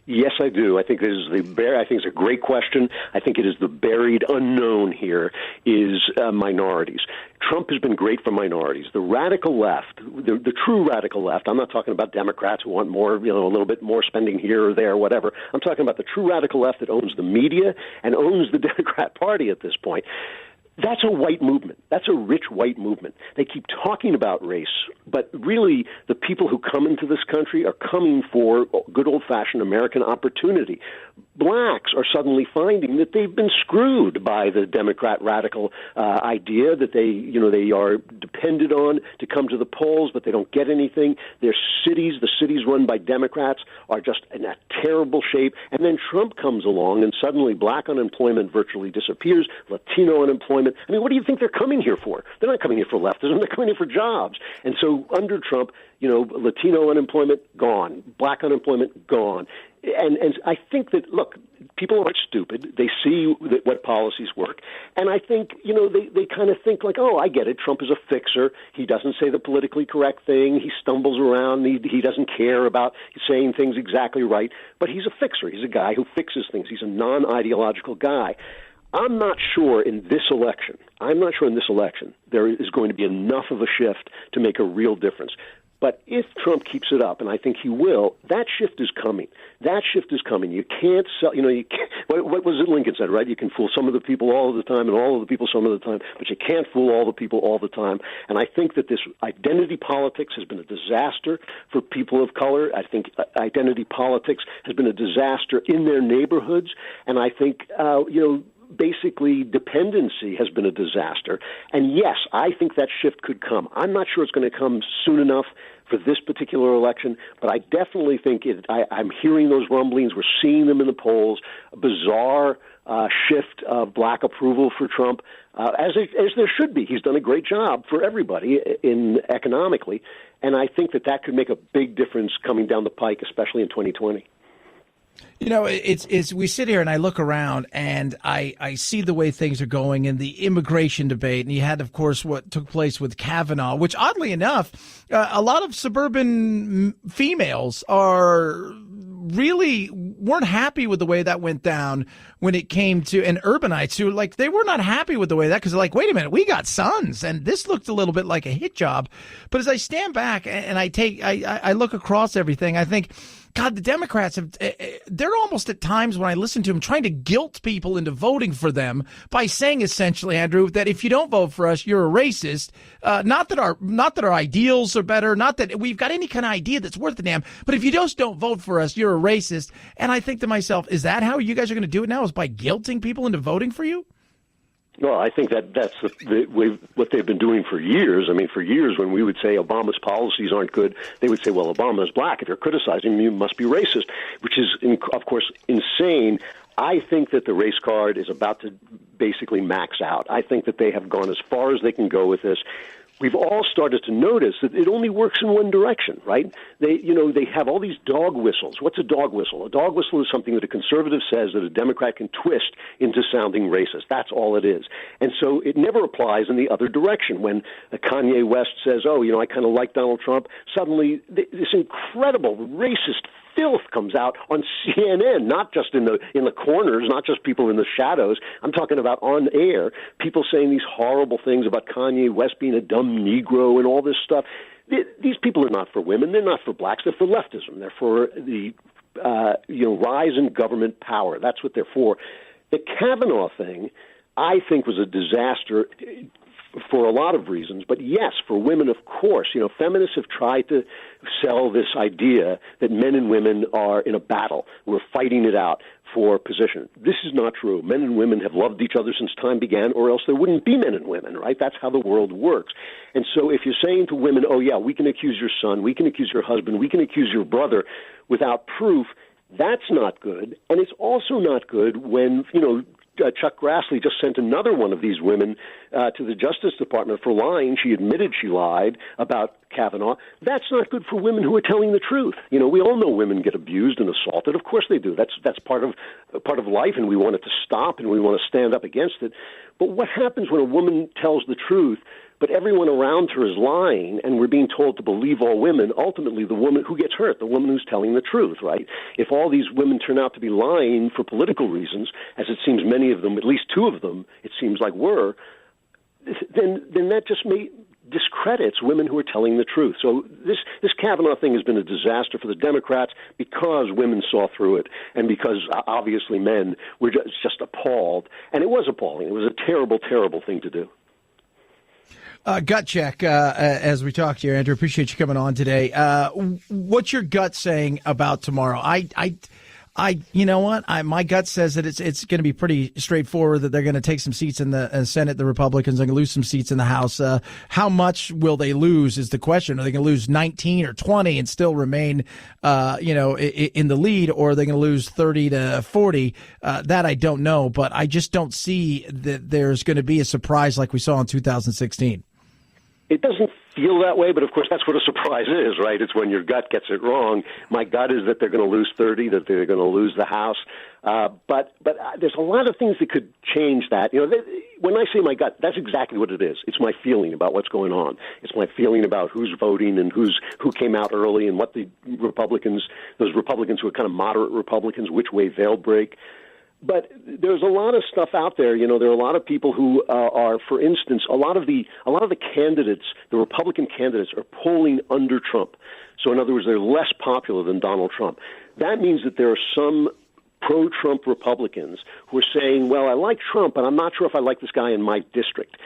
Yes, I do. I think it's a great question. I think it is the buried unknown here is minorities. Trump has been great for minorities. The radical left, the true radical left, I'm not talking about Democrats who want more, a little bit more spending here or there, whatever. I'm talking about the true radical left that owns the media and owns the Democrat Party at this point. That's a white movement. That's a rich white movement. They keep talking about race, but really the people who come into this country are coming for good old-fashioned American opportunity. Blacks are suddenly finding that they've been screwed by the Democrat radical idea that they are depended on to come to the polls, but they don't get anything. The cities run by Democrats, are just in a terrible shape. And then Trump comes along, and suddenly black unemployment virtually disappears, Latino unemployment. I mean, what do you think they're coming here for? They're not coming here for leftism. They're coming here for jobs. And so under Trump, Latino unemployment, gone. Black unemployment, gone. And I think that, look, people aren't stupid. They see what policies work. And I think, they kind of think like, oh, I get it. Trump is a fixer. He doesn't say the politically correct thing. He stumbles around. He doesn't care about saying things exactly right. But he's a fixer. He's a guy who fixes things. He's a non-ideological guy. I'm not sure in this election there is going to be enough of a shift to make a real difference. But if Trump keeps it up, and I think he will, that shift is coming. That shift is coming. You can't sell, you can't, what was it Lincoln said, right? You can fool some of the people all of the time and all of the people some of the time, but you can't fool all the people all the time. And I think that this identity politics has been a disaster for people of color. I think identity politics has been a disaster in their neighborhoods. And I think, basically dependency has been a disaster. And yes, I think that shift could come. I'm not sure it's going to come soon enough for this particular election, but I definitely think I'm hearing those rumblings. We're seeing them in the polls. A bizarre shift of black approval for Trump, as there should be. He's done a great job for everybody economically, and I think that could make a big difference coming down the pike, especially in 2020. It's we sit here and I look around and I see the way things are going in the immigration debate. And you had, of course, what took place with Kavanaugh, which oddly enough, a lot of suburban females weren't happy with the way that went down when it came to, and urbanites who they were not happy with the way that, because they're like, wait a minute, we got sons and this looked a little bit like a hit job. But as I stand back and I look across everything, I think, God, the Democrats they're almost at times when I listen to them trying to guilt people into voting for them by saying essentially, Andrew, that if you don't vote for us, you're a racist. Not that our ideals are better, not that we've got any kind of idea that's worth a damn, but if you just don't vote for us, you're a racist. And I think to myself, is that how you guys are going to do it now, is by guilting people into voting for you? Well, I think that's what they've been doing for years. I mean, for years when we would say Obama's policies aren't good, they would say, well, Obama's black. If you're criticizing him, you must be racist, which is, of course, insane. I think that the race card is about to basically max out. I think that they have gone as far as they can go with this. We've all started to notice that it only works in one direction, right? They have all these dog whistles. What's a dog whistle? A dog whistle is something that a conservative says that a Democrat can twist into sounding racist. That's all it is. And so it never applies in the other direction. When Kanye West says, I kind of like Donald Trump, suddenly this incredible racist filth comes out on CNN, not just in the corners, not just people in the shadows. I'm talking about on air, people saying these horrible things about Kanye West being a dumb Negro and all this stuff. These people are not for women. They're not for blacks. They're for leftism. They're for the rise in government power. That's what they're for. The Kavanaugh thing, I think, was a disaster for a lot of reasons. But yes, for women, of course. Feminists have tried to sell this idea that men and women are in a battle. We're fighting it out for position. This is not true. Men and women have loved each other since time began, or else there wouldn't be men and women, right? That's how the world works. And so if you're saying to women, oh, yeah, we can accuse your son, we can accuse your husband, we can accuse your brother without proof, that's not good. And it's also not good when, Chuck Grassley just sent another one of these women to the Justice Department for lying. She admitted she lied about Kavanaugh. That's not good for women who are telling the truth. We all know women get abused and assaulted. Of course they do. That's part of life, and we want it to stop, and we want to stand up against it. But what happens when a woman tells the truth, but everyone around her is lying, and we're being told to believe all women? Ultimately, the woman who gets hurt, the woman who's telling the truth, right? If all these women turn out to be lying for political reasons, as it seems many of them, at least two of them, it seems like were, then that just may discredits women who are telling the truth. So this Kavanaugh thing has been a disaster for the Democrats because women saw through it and because obviously men were just appalled. And it was appalling. It was a terrible, terrible thing to do. Gut check as we talk here, Andrew. Appreciate you coming on today. What's your gut saying about tomorrow? You know what? My gut says that it's going to be pretty straightforward, that they're going to take some seats in the Senate. The Republicans are going to lose some seats in the House. How much will they lose is the question. Are they going to lose 19 or 20 and still remain, in the lead, or are they going to lose 30 to 40? That I don't know, but I just don't see that there's going to be a surprise like we saw in 2016. It doesn't feel that way, but of course that's what a surprise is, right? It's when your gut gets it wrong. My gut is that they're going to lose 30, that they're going to lose the House. But there's a lot of things that could change that. When I say my gut, that's exactly what it is. It's my feeling about what's going on. It's my feeling about who's voting and who came out early and what those Republicans who are kind of moderate Republicans, which way they'll break. But there's a lot of stuff out there. There are a lot of people who are, for instance, a lot of the candidates, the Republican candidates, are polling under Trump. So in other words, they're less popular than Donald Trump. That means that there are some pro-Trump Republicans who are saying, well, I like Trump, but I'm not sure if I like this guy in my district.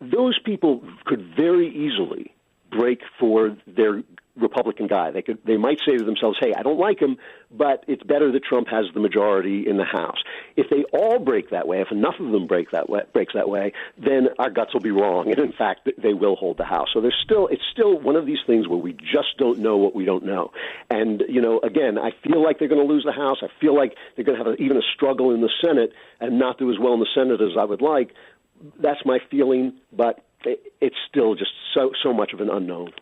Those people could very easily break for their Republican guy. They might say to themselves, hey, I don't like him, but it's better that Trump has the majority in the House. If they all break that way, if enough of them breaks that way, then our guts will be wrong, and in fact, they will hold the House. So it's still one of these things where we just don't know what we don't know. And again, I feel like they're going to lose the House. I feel like they're going to have even a struggle in the Senate and not do as well in the Senate as I would like. That's my feeling, but it's still just so much of an unknown.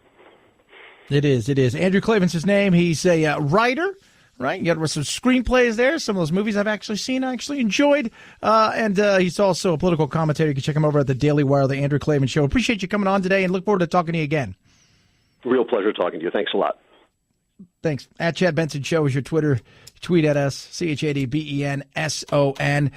It is. Andrew KLAVIN's his name. He's a writer, right? You got some screenplays there. Some of those movies I've actually seen, I actually enjoyed. And he's also a political commentator. You can check him over at the Daily Wire, the Andrew KLAVIN Show. Appreciate you coming on today and look forward to talking to you again. Real pleasure talking to you. Thanks a lot. Thanks. At Chad Benson Show is your Twitter. Tweet at us, ChadBenson.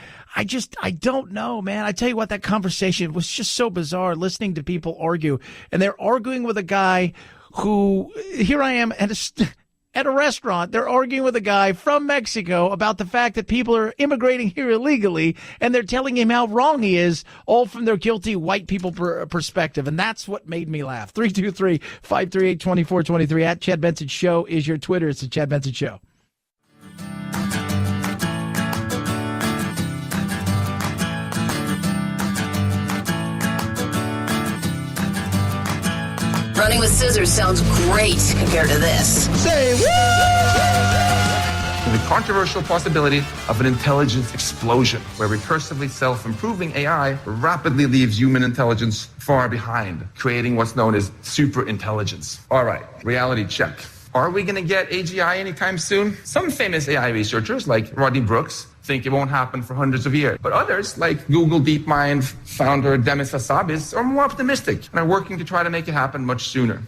I don't know, man. I tell you what, that conversation was just so bizarre, listening to people argue. And they're arguing with a guy who, here I am at a restaurant, they're arguing with a guy from Mexico about the fact that people are immigrating here illegally, and they're telling him how wrong he is, all from their guilty white people perspective. And that's what made me laugh. 323-538-2423. At Chad Benson Show is your Twitter. It's the Chad Benson Show. Running with scissors sounds great compared to this. Say what? The controversial possibility of an intelligence explosion, where recursively self-improving AI rapidly leaves human intelligence far behind, creating what's known as superintelligence. All right, reality check. Are we going to get AGI anytime soon? Some famous AI researchers, like Rodney Brooks, think it won't happen for hundreds of years. But others, like Google DeepMind founder Demis Hassabis, are more optimistic and are working to try to make it happen much sooner.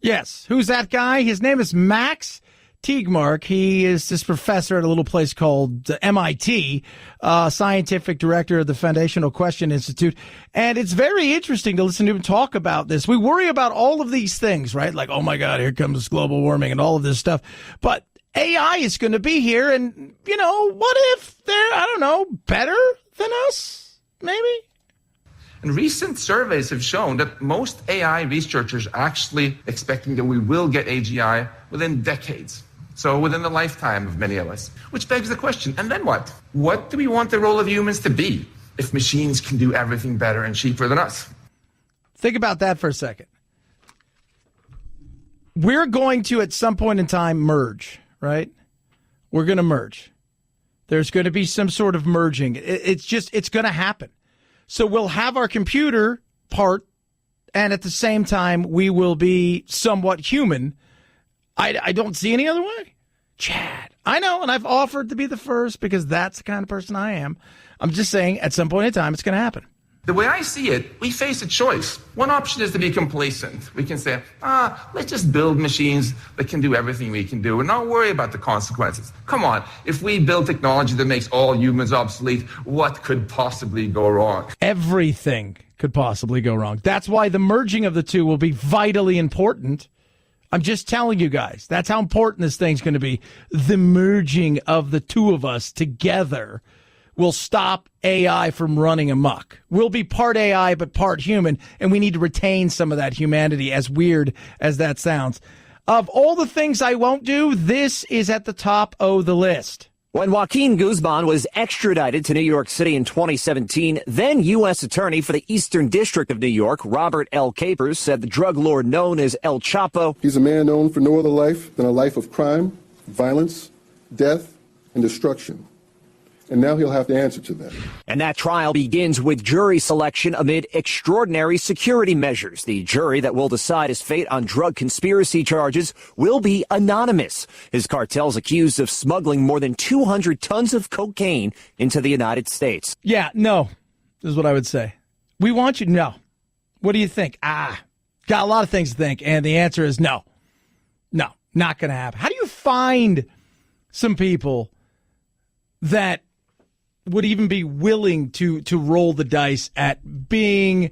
Yes. Who's that guy? His name is Max Tegmark. He is this professor at a little place called MIT, scientific director of the Foundational Question Institute. And it's very interesting to listen to him talk about this. We worry about all of these things, right? Like, oh my God, here comes global warming and all of this stuff. But AI is going to be here, and, what if they're, better than us, maybe? And recent surveys have shown that most AI researchers are actually expecting that we will get AGI within decades. So within the lifetime of many of us. Which begs the question, and then what? What do we want the role of humans to be if machines can do everything better and cheaper than us? Think about that for a second. We're going to, at some point in time, merge. Right? We're going to merge. There's going to be some sort of merging. It's going to happen. So we'll have our computer part, and at the same time, we will be somewhat human. I don't see any other way. Chad, I know, and I've offered to be the first because that's the kind of person I am. I'm just saying, at some point in time, it's going to happen. The way I see it, we face a choice. One option is to be complacent. We can say, let's just build machines that can do everything we can do and not worry about the consequences. Come on, if we build technology that makes all humans obsolete, what could possibly go wrong? Everything could possibly go wrong. That's why the merging of the two will be vitally important. I'm just telling you guys, that's how important this thing's going to be. The merging of the two of us together will stop AI from running amok. We'll be part AI, but part human, and we need to retain some of that humanity, as weird as that sounds. Of all the things I won't do, this is at the top of the list. When Joaquin Guzman was extradited to New York City in 2017, then U.S. Attorney for the Eastern District of New York, Robert L. Capers, said the drug lord known as El Chapo. He's a man known for no other life than a life of crime, violence, death, and destruction. And now he'll have to answer to that. And that trial begins with jury selection amid extraordinary security measures. The jury that will decide his fate on drug conspiracy charges will be anonymous. His cartel's accused of smuggling more than 200 tons of cocaine into the United States. Yeah, no, is what I would say. We want you. No. What do you think? Got a lot of things to think. And the answer is no. No, not going to happen. How do you find some people that would even be willing to roll the dice at being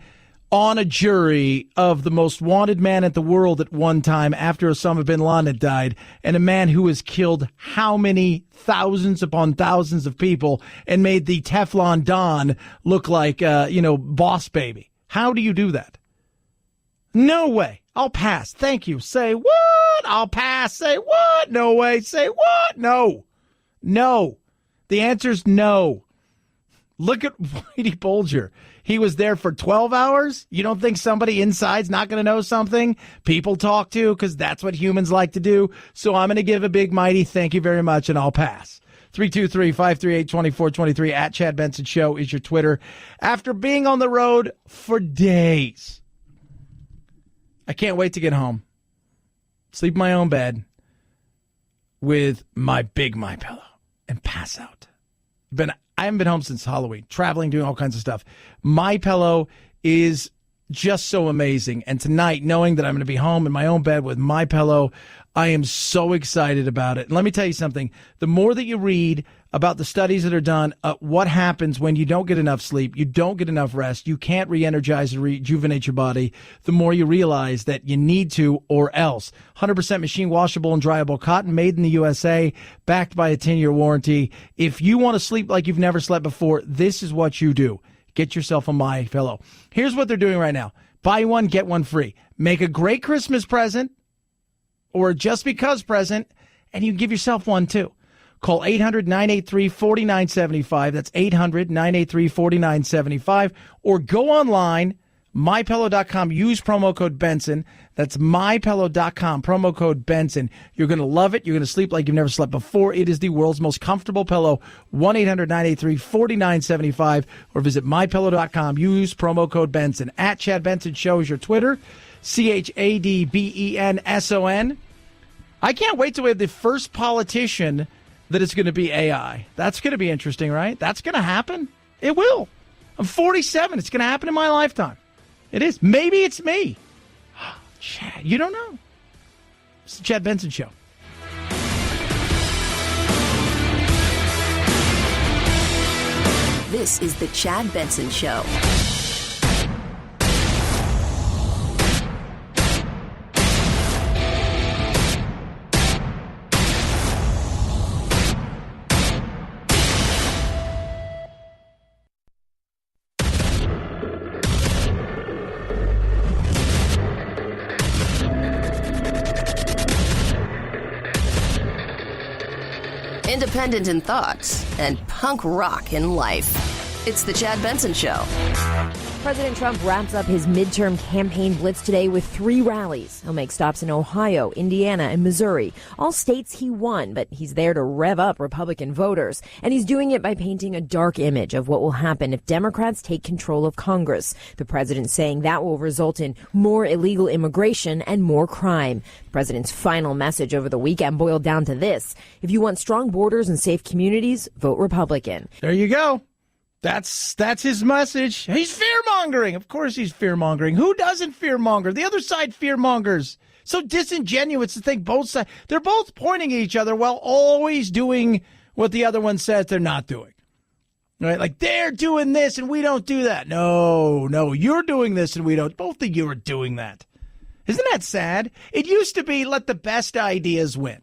on a jury of the most wanted man in the world at one time after Osama bin Laden had died, and a man who has killed how many thousands upon thousands of people and made the Teflon Don look like, Boss Baby? How do you do that? No way. I'll pass. Thank you. Say what? I'll pass. Say what? No way. Say what? No. No. The answer's no. Look at Whitey Bulger. He was there for 12 hours. You don't think somebody inside's not going to know something people talk to? Because that's what humans like to do. So I'm going to give a big mighty thank you very much, and I'll pass. 323-538-2423 at Chad Benson Show is your Twitter. After being on the road for days, I can't wait to get home, sleep in my own bed with my big MyPillow and pass out. I haven't been home since Halloween, traveling, doing all kinds of stuff. MyPillow is just so amazing. And tonight, knowing that I'm going to be home in my own bed with MyPillow, I am so excited about it. And let me tell you something. The more that you read about the studies that are done, what happens when you don't get enough sleep, you don't get enough rest, you can't re-energize and rejuvenate your body, the more you realize that you need to, or else. 100% machine washable and dryable cotton, made in the USA, backed by a 10-year warranty. If you want to sleep like you've never slept before, this is what you do. Get yourself a MyPillow. Here's what they're doing right now. Buy one, get one free. Make a great Christmas present or just because present, and you can give yourself one too. Call 800-983-4975. That's 800-983-4975. Or go online, MyPillow.com. Use promo code Benson. That's MyPillow.com, promo code Benson. You're going to love it. You're going to sleep like you've never slept before. It is the world's most comfortable pillow. 1-800-983-4975. Or visit MyPillow.com. Use promo code Benson. At Chad Benson Show is your Twitter. ChadBenson. I can't wait till we have the first politician that is going to be AI. That's going to be interesting, right? That's going to happen. It will. I'm 47. It's going to happen in my lifetime. It is. Maybe it's me. Chad, you don't know. It's the Chad Benson Show. This is the Chad Benson Show. Independent in thoughts and punk rock in life. It's the Chad Benson Show. President Trump wraps up his midterm campaign blitz today with 3 rallies. He'll make stops in Ohio, Indiana, and Missouri, all states he won, but he's there to rev up Republican voters. And he's doing it by painting a dark image of what will happen if Democrats take control of Congress. The president saying that will result in more illegal immigration and more crime. The president's final message over the weekend boiled down to this: if you want strong borders and safe communities, vote Republican. There you go. That's his message. He's fear-mongering. Of course he's fear-mongering. Who doesn't fear-monger? The other side fear-mongers. So disingenuous to think both sides. They're both pointing at each other while always doing what the other one says they're not doing. Right? Like, they're doing this and we don't do that. No, you're doing this and we don't. Both of you are doing that. Isn't that sad? It used to be let the best ideas win.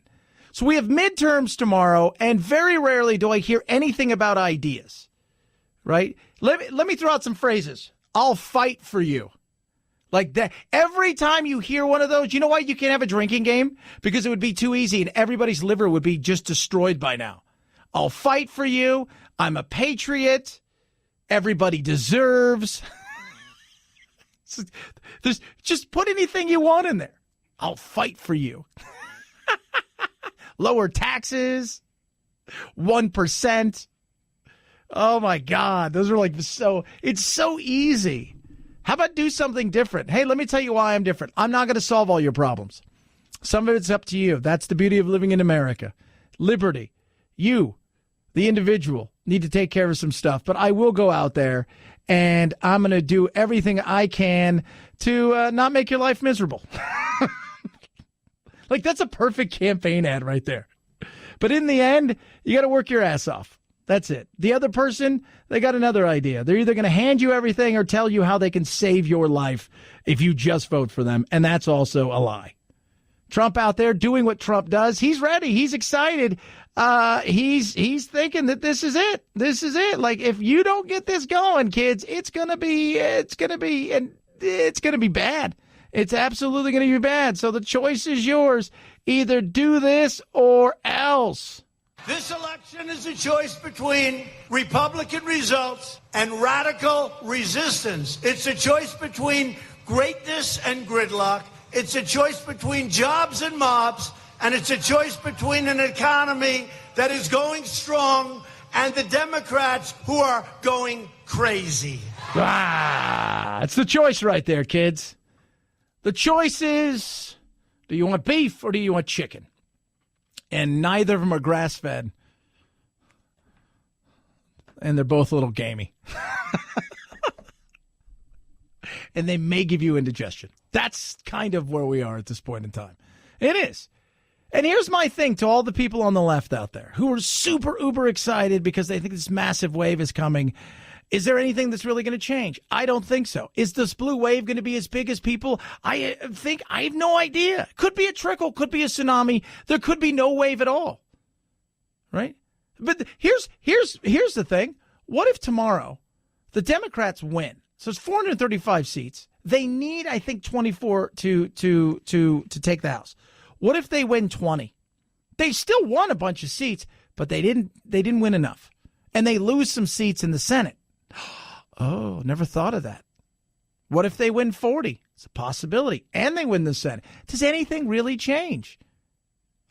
So we have midterms tomorrow, and very rarely do I hear anything about ideas. Right? Let me throw out some phrases. I'll fight for you. Like that. Every time you hear one of those, you know why you can't have a drinking game? Because it would be too easy and everybody's liver would be just destroyed by now. I'll fight for you. I'm a patriot. Everybody deserves. Just put anything you want in there. I'll fight for you. Lower taxes. 1%. Oh my God. Those are like it's so easy. How about do something different? Hey, let me tell you why I'm different. I'm not going to solve all your problems. Some of it's up to you. That's the beauty of living in America. Liberty. You, the individual, need to take care of some stuff. But I will go out there and I'm going to do everything I can to not make your life miserable. Like, that's a perfect campaign ad right there. But in the end, you got to work your ass off. That's it. The other person, they got another idea. They're either going to hand you everything or tell you how they can save your life if you just vote for them. And that's also a lie. Trump out there doing what Trump does. He's ready. He's excited. He's thinking that this is it. This is it. Like, if you don't get this going, kids, it's going to be bad. It's absolutely going to be bad. So the choice is yours. Either do this or else. This election is a choice between Republican results and radical resistance. It's a choice between greatness and gridlock. It's a choice between jobs and mobs. And it's a choice between an economy that is going strong and the Democrats who are going crazy. It's the choice right there, kids. The choice is, do you want beef or do you want chicken? And neither of them are grass-fed. And they're both a little gamey. And they may give you indigestion. That's kind of where we are at this point in time. It is. And here's my thing to all the people on the left out there who are super uber excited because they think this massive wave is coming. Is there anything that's really going to change? I don't think so. Is this blue wave going to be as big as people? I have no idea. Could be a trickle, could be a tsunami. There could be no wave at all. Right? But here's the thing. What if tomorrow the Democrats win? So it's 435 seats. They need, I think, 24 to take the House. What if they win 20? They still won a bunch of seats, but they didn't win enough. And they lose some seats in the Senate. Oh, never thought of that. What if they win 40? It's a possibility. And they win the Senate. Does anything really change?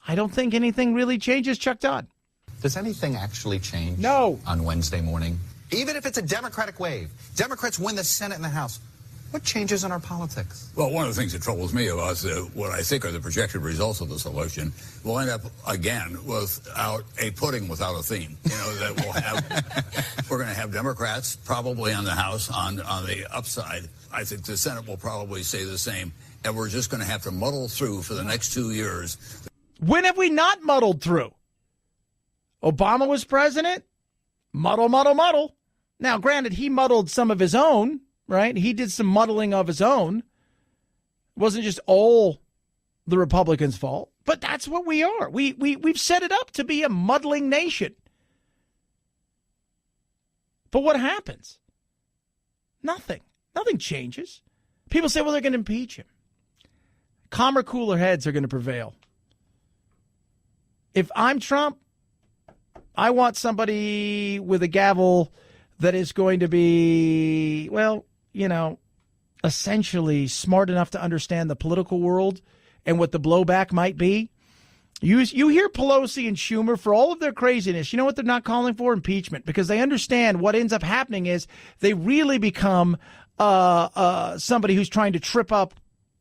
I don't think anything really changes, Chuck Todd. Does anything actually change? No. On Wednesday morning? Even if it's a Democratic wave, Democrats win the Senate and the House. What changes in our politics? Well, one of the things that troubles me about what I think are the projected results of this election, we'll end up again without a pudding without a theme. You know, that we'll have, we're going to have Democrats probably on the House on the upside. I think the Senate will probably say the same. And we're just going to have to muddle through for the next 2 years. When have we not muddled through? Obama was president. Muddle, muddle, muddle. Now, granted, he muddled some of his own. Right? He did some muddling of his own. It wasn't just all the Republicans' fault, but that's what we are. We've set it up to be a muddling nation. But what happens? Nothing. Nothing changes. People say, well, they're going to impeach him. Calmer, cooler heads are going to prevail. If I'm Trump, I want somebody with a gavel that is going to be, well, you know, essentially smart enough to understand the political world and what the blowback might be. You hear Pelosi and Schumer, for all of their craziness, you know what they're not calling for? Impeachment, because they understand what ends up happening is they really become somebody who's trying to trip up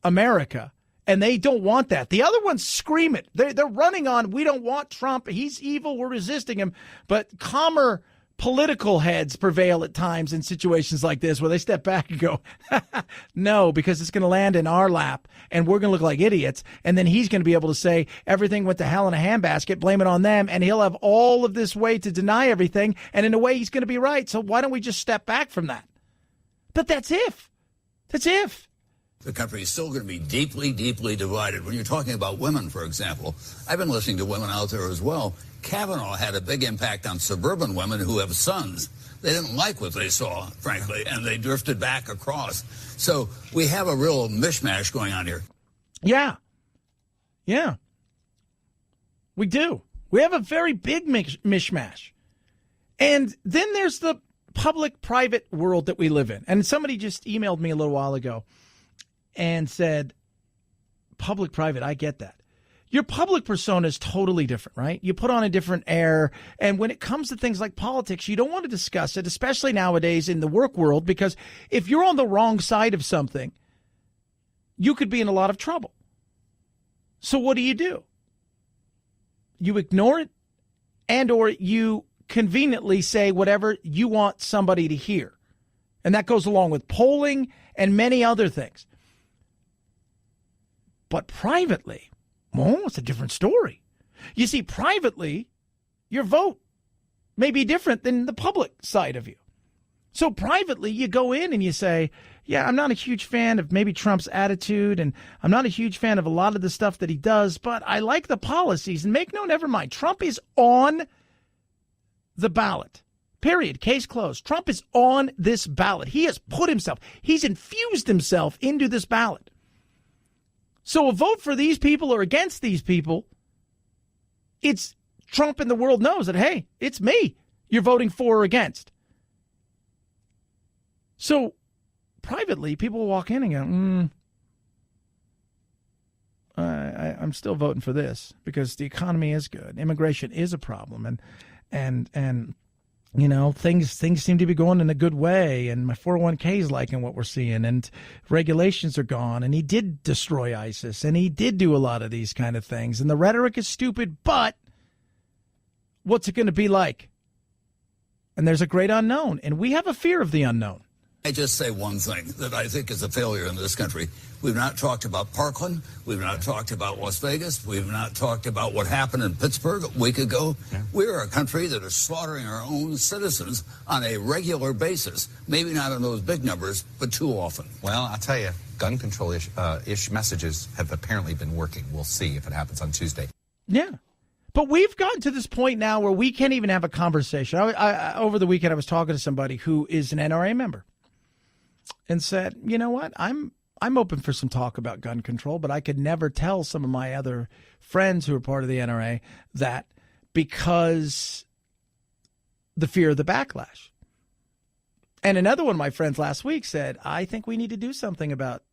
America, and they don't want that. The other ones scream it. They're running on, we don't want Trump. He's evil. We're resisting him. But calmer political heads prevail at times in situations like this where they step back and go, no, because it's going to land in our lap and we're going to look like idiots. And then he's going to be able to say everything went to hell in a handbasket, blame it on them. And he'll have all of this way to deny everything. And in a way, he's going to be right. So why don't we just step back from that? But that's if. That's if. The country is still going to be deeply, deeply divided. When you're talking about women, for example, I've been listening to women out there as well. Kavanaugh had a big impact on suburban women who have sons. They didn't like what they saw, frankly, and they drifted back across. So we have a real mishmash going on here. Yeah. Yeah. We do. We have a very big mishmash. And then there's the public-private world that we live in. And somebody just emailed me a little while ago and said, public-private, I get that. Your public persona is totally different, right? You put on a different air. And when it comes to things like politics, you don't want to discuss it, especially nowadays in the work world, because if you're on the wrong side of something, you could be in a lot of trouble. So what do? You ignore it, and or you conveniently say whatever you want somebody to hear. And that goes along with polling and many other things. But privately, well, it's a different story. You see, privately, your vote may be different than the public side of you. So privately, you go in and you say, yeah, I'm not a huge fan of maybe Trump's attitude, and I'm not a huge fan of a lot of the stuff that he does, but I like the policies. And make no never mind, Trump is on the ballot. Period. Case closed. Trump is on this ballot. He has put himself, he's infused himself into this ballot. So a vote for these people or against these people, it's Trump, and the world knows that, hey, it's me you're voting for or against. So privately, people will walk in and go, I'm still voting for this because the economy is good. Immigration is a problem. And you know, things seem to be going in a good way, and my 401k is liking what we're seeing, and regulations are gone, and he did destroy ISIS, and he did do a lot of these kind of things, and the rhetoric is stupid, but what's it going to be like? And there's a great unknown, and we have a fear of the unknown. I just say one thing that I think is a failure in this country. We've not talked about Parkland. We've not talked about Las Vegas. We've not talked about what happened in Pittsburgh a week ago. Yeah. We're a country that is slaughtering our own citizens on a regular basis. Maybe not in those big numbers, but too often. Well, I'll tell you, gun control-ish messages have apparently been working. We'll see if it happens on Tuesday. Yeah. But we've gotten to this point now where we can't even have a conversation. I over the weekend, I was talking to somebody who is an NRA member and said, you know what, I'm open for some talk about gun control, but I could never tell some of my other friends who are part of the NRA that because the fear of the backlash. And another one of my friends last week said, I think we need to do something about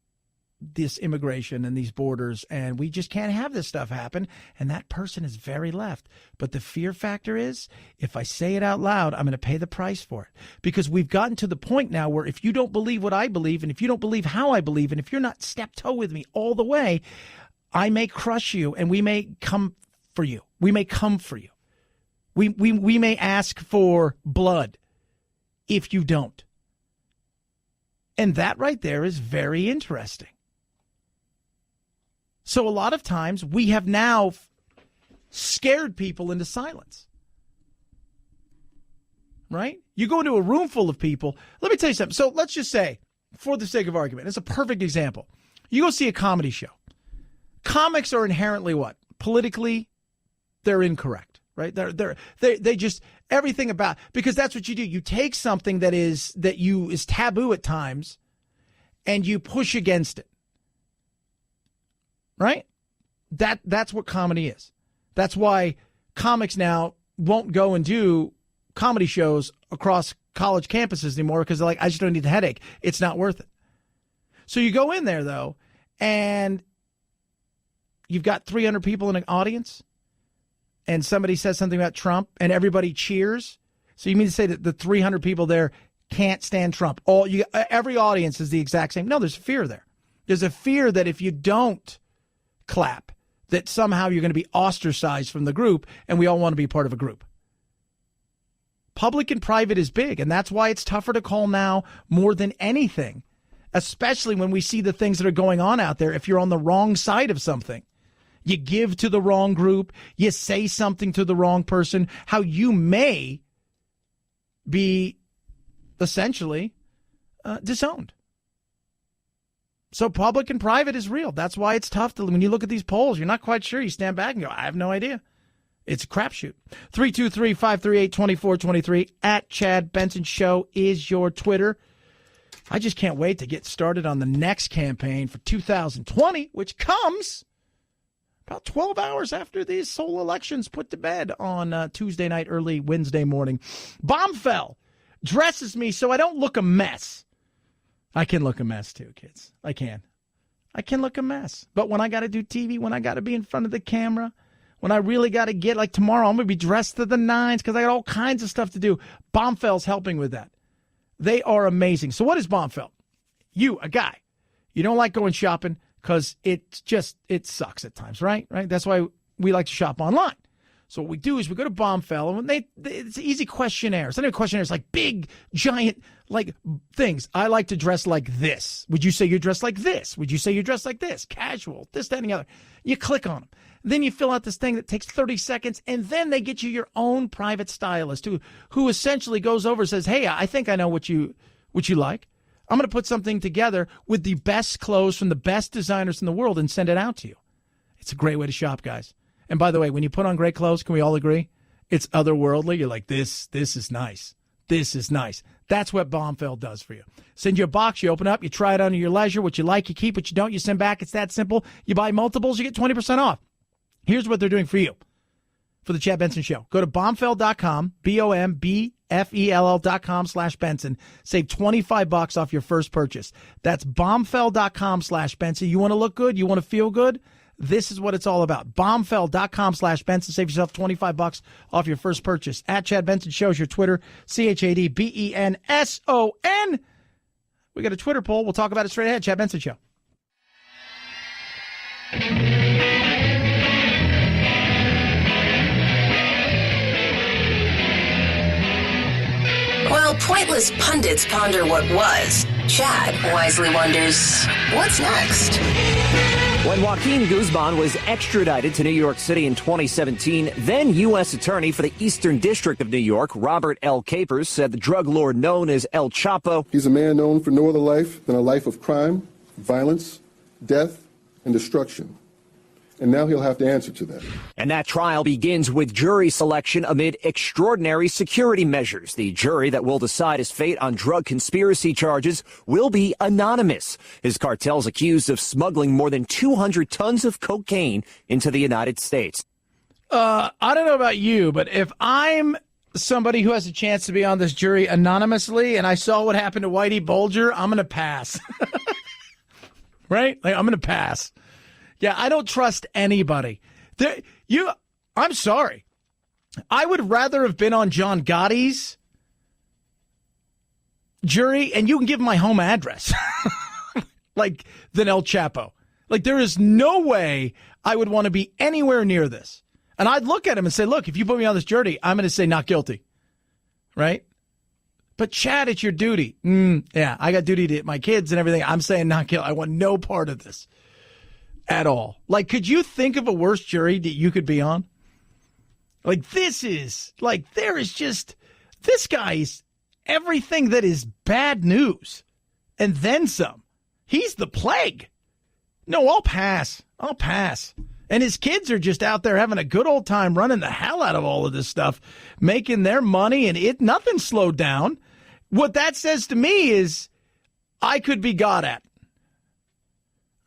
this immigration and these borders, and we just can't have this stuff happen. And that person is very left. But the fear factor is, if I say it out loud, I'm going to pay the price for it. Because we've gotten to the point now where if you don't believe what I believe, and if you don't believe how I believe, and if you're not step-toe with me all the way, I may crush you, and we may come for you. We may come for you. We may ask for blood if you don't. And that right there is very interesting. So a lot of times we have now scared people into silence, right? You go into a room full of people. Let me tell you something. So let's just say, for the sake of argument, it's a perfect example. You go see a comedy show. Comics are inherently what? Politically, they're incorrect, right? They just everything about, because that's what you do. You take something that is taboo at times, and you push against it. Right? That's what comedy is. That's why comics now won't go and do comedy shows across college campuses anymore, because they're like, I just don't need the headache. It's not worth it. So you go in there, though, and you've got 300 people in an audience, and somebody says something about Trump, and everybody cheers. So you mean to say that the 300 people there can't stand Trump? Every audience is the exact same. No, there's fear there. There's a fear that if you don't clap, that somehow you're going to be ostracized from the group, and we all want to be part of a group. Public and private is big, and that's why it's tougher to call now more than anything, especially when we see the things that are going on out there. If you're on the wrong side of something, you give to the wrong group, you say something to the wrong person, how you may be essentially disowned. So public and private is real. That's why it's tough to, when you look at these polls, you're not quite sure. You stand back and go, I have no idea. It's a crapshoot. 323-538-2423 at Chad Benson Show is your Twitter. I just can't wait to get started on the next campaign for 2020, which comes about 12 hours after these sole elections put to bed on Tuesday night, early Wednesday morning. Bombfell dresses me so I don't look a mess. I can look a mess too, kids. I can look a mess. But when I got to do TV, when I got to be in front of the camera, when I really got to get, like tomorrow, I'm going to be dressed to the nines because I got all kinds of stuff to do. Bombfell's helping with that. They are amazing. So what is Bombfell? You, a guy, you don't like going shopping because it sucks at times, right? That's why we like to shop online. So what we do is we go to Bombfell, and it's an easy questionnaire. It's not a questionnaire. It's like big, giant, like things. I like to dress like this. Would you say you're dressed like this? Would you say you're dressed like this? Casual, this, that, and the other. You click on them. Then you fill out this thing that takes 30 seconds, and then they get you your own private stylist who essentially goes over and says, hey, I think I know what you like. I'm going to put something together with the best clothes from the best designers in the world and send it out to you. It's a great way to shop, guys. And by the way, when you put on great clothes, can we all agree? It's otherworldly. You're like, this is nice. This is nice. That's what Bombfell does for you. Send you a box, you open up, you try it on at your leisure. What you like, you keep. What you don't, you send back. It's that simple. You buy multiples, you get 20% off. Here's what they're doing for you for the Chad Benson Show. Go to bombfell.com, BOMBFELL.com/Benson. Save $25 off your first purchase. That's bombfell.com/Benson. You want to look good? You want to feel good? This is what it's all about. Bombfell.com/Benson. Save yourself $25 off your first purchase. At Chad Benson Shows your Twitter, ChadBenson. We got a Twitter poll. We'll talk about it straight ahead. Chad Benson Show. While pointless pundits ponder what was, Chad wisely wonders, what's next? When Joaquin Guzman was extradited to New York City in 2017, then U.S. Attorney for the Eastern District of New York, Robert L. Capers, said the drug lord known as El Chapo. He's a man known for no other life than a life of crime, violence, death, and destruction. And now he'll have to answer to that. And that trial begins with jury selection amid extraordinary security measures. The jury that will decide his fate on drug conspiracy charges will be anonymous. His cartel's accused of smuggling more than 200 tons of cocaine into the United States. I don't know about you, but if I'm somebody who has a chance to be on this jury anonymously and I saw what happened to Whitey Bulger, I'm going to pass. Right? Like, I'm going to pass. Yeah, I don't trust anybody. I'm sorry. I would rather have been on John Gotti's jury, and you can give him my home address, like, than El Chapo. Like, there is no way I would want to be anywhere near this. And I'd look at him and say, look, if you put me on this jury, I'm going to say not guilty. Right? But Chad, it's your duty. Yeah, I got duty to my kids and everything. I'm saying not guilty. I want no part of this. At all. Like, could you think of a worse jury that you could be on? Like, this guy's everything that is bad news. And then some. He's the plague. No, I'll pass. And his kids are just out there having a good old time running the hell out of all of this stuff, making their money, and nothing slowed down. What that says to me is I could be God at.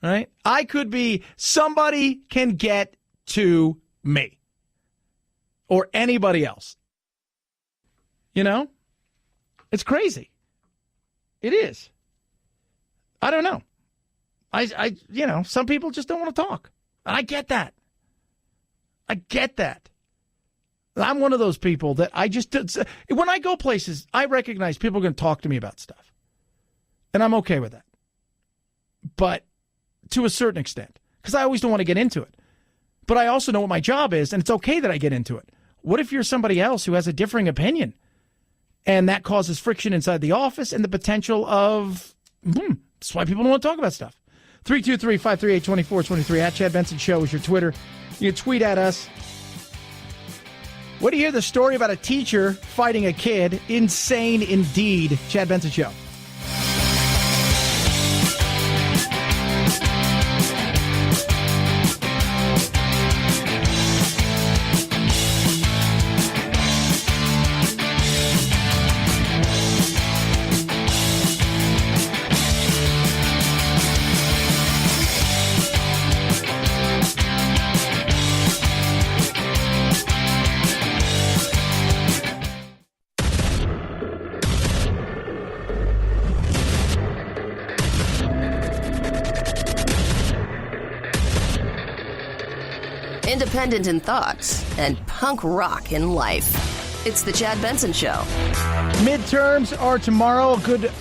Right? I could be, somebody can get to me or anybody else. You know? It's crazy. It is. I don't know. Some people just don't want to talk. And I get that. I'm one of those people that when I go places, I recognize people are going to talk to me about stuff. And I'm okay with that. But to a certain extent, because I always don't want to get into it. But I also know what my job is, and it's okay that I get into it. What if you're somebody else who has a differing opinion? And that causes friction inside the office and the potential of, that's why people don't want to talk about stuff. 323-538-2423 at Chad Benson Show is your Twitter. You can tweet at us. What do you hear the story about a teacher fighting a kid? Insane indeed. Chad Benson Show. Independent in thoughts and punk rock in life. It's the Chad Benson Show. Midterms are tomorrow. A good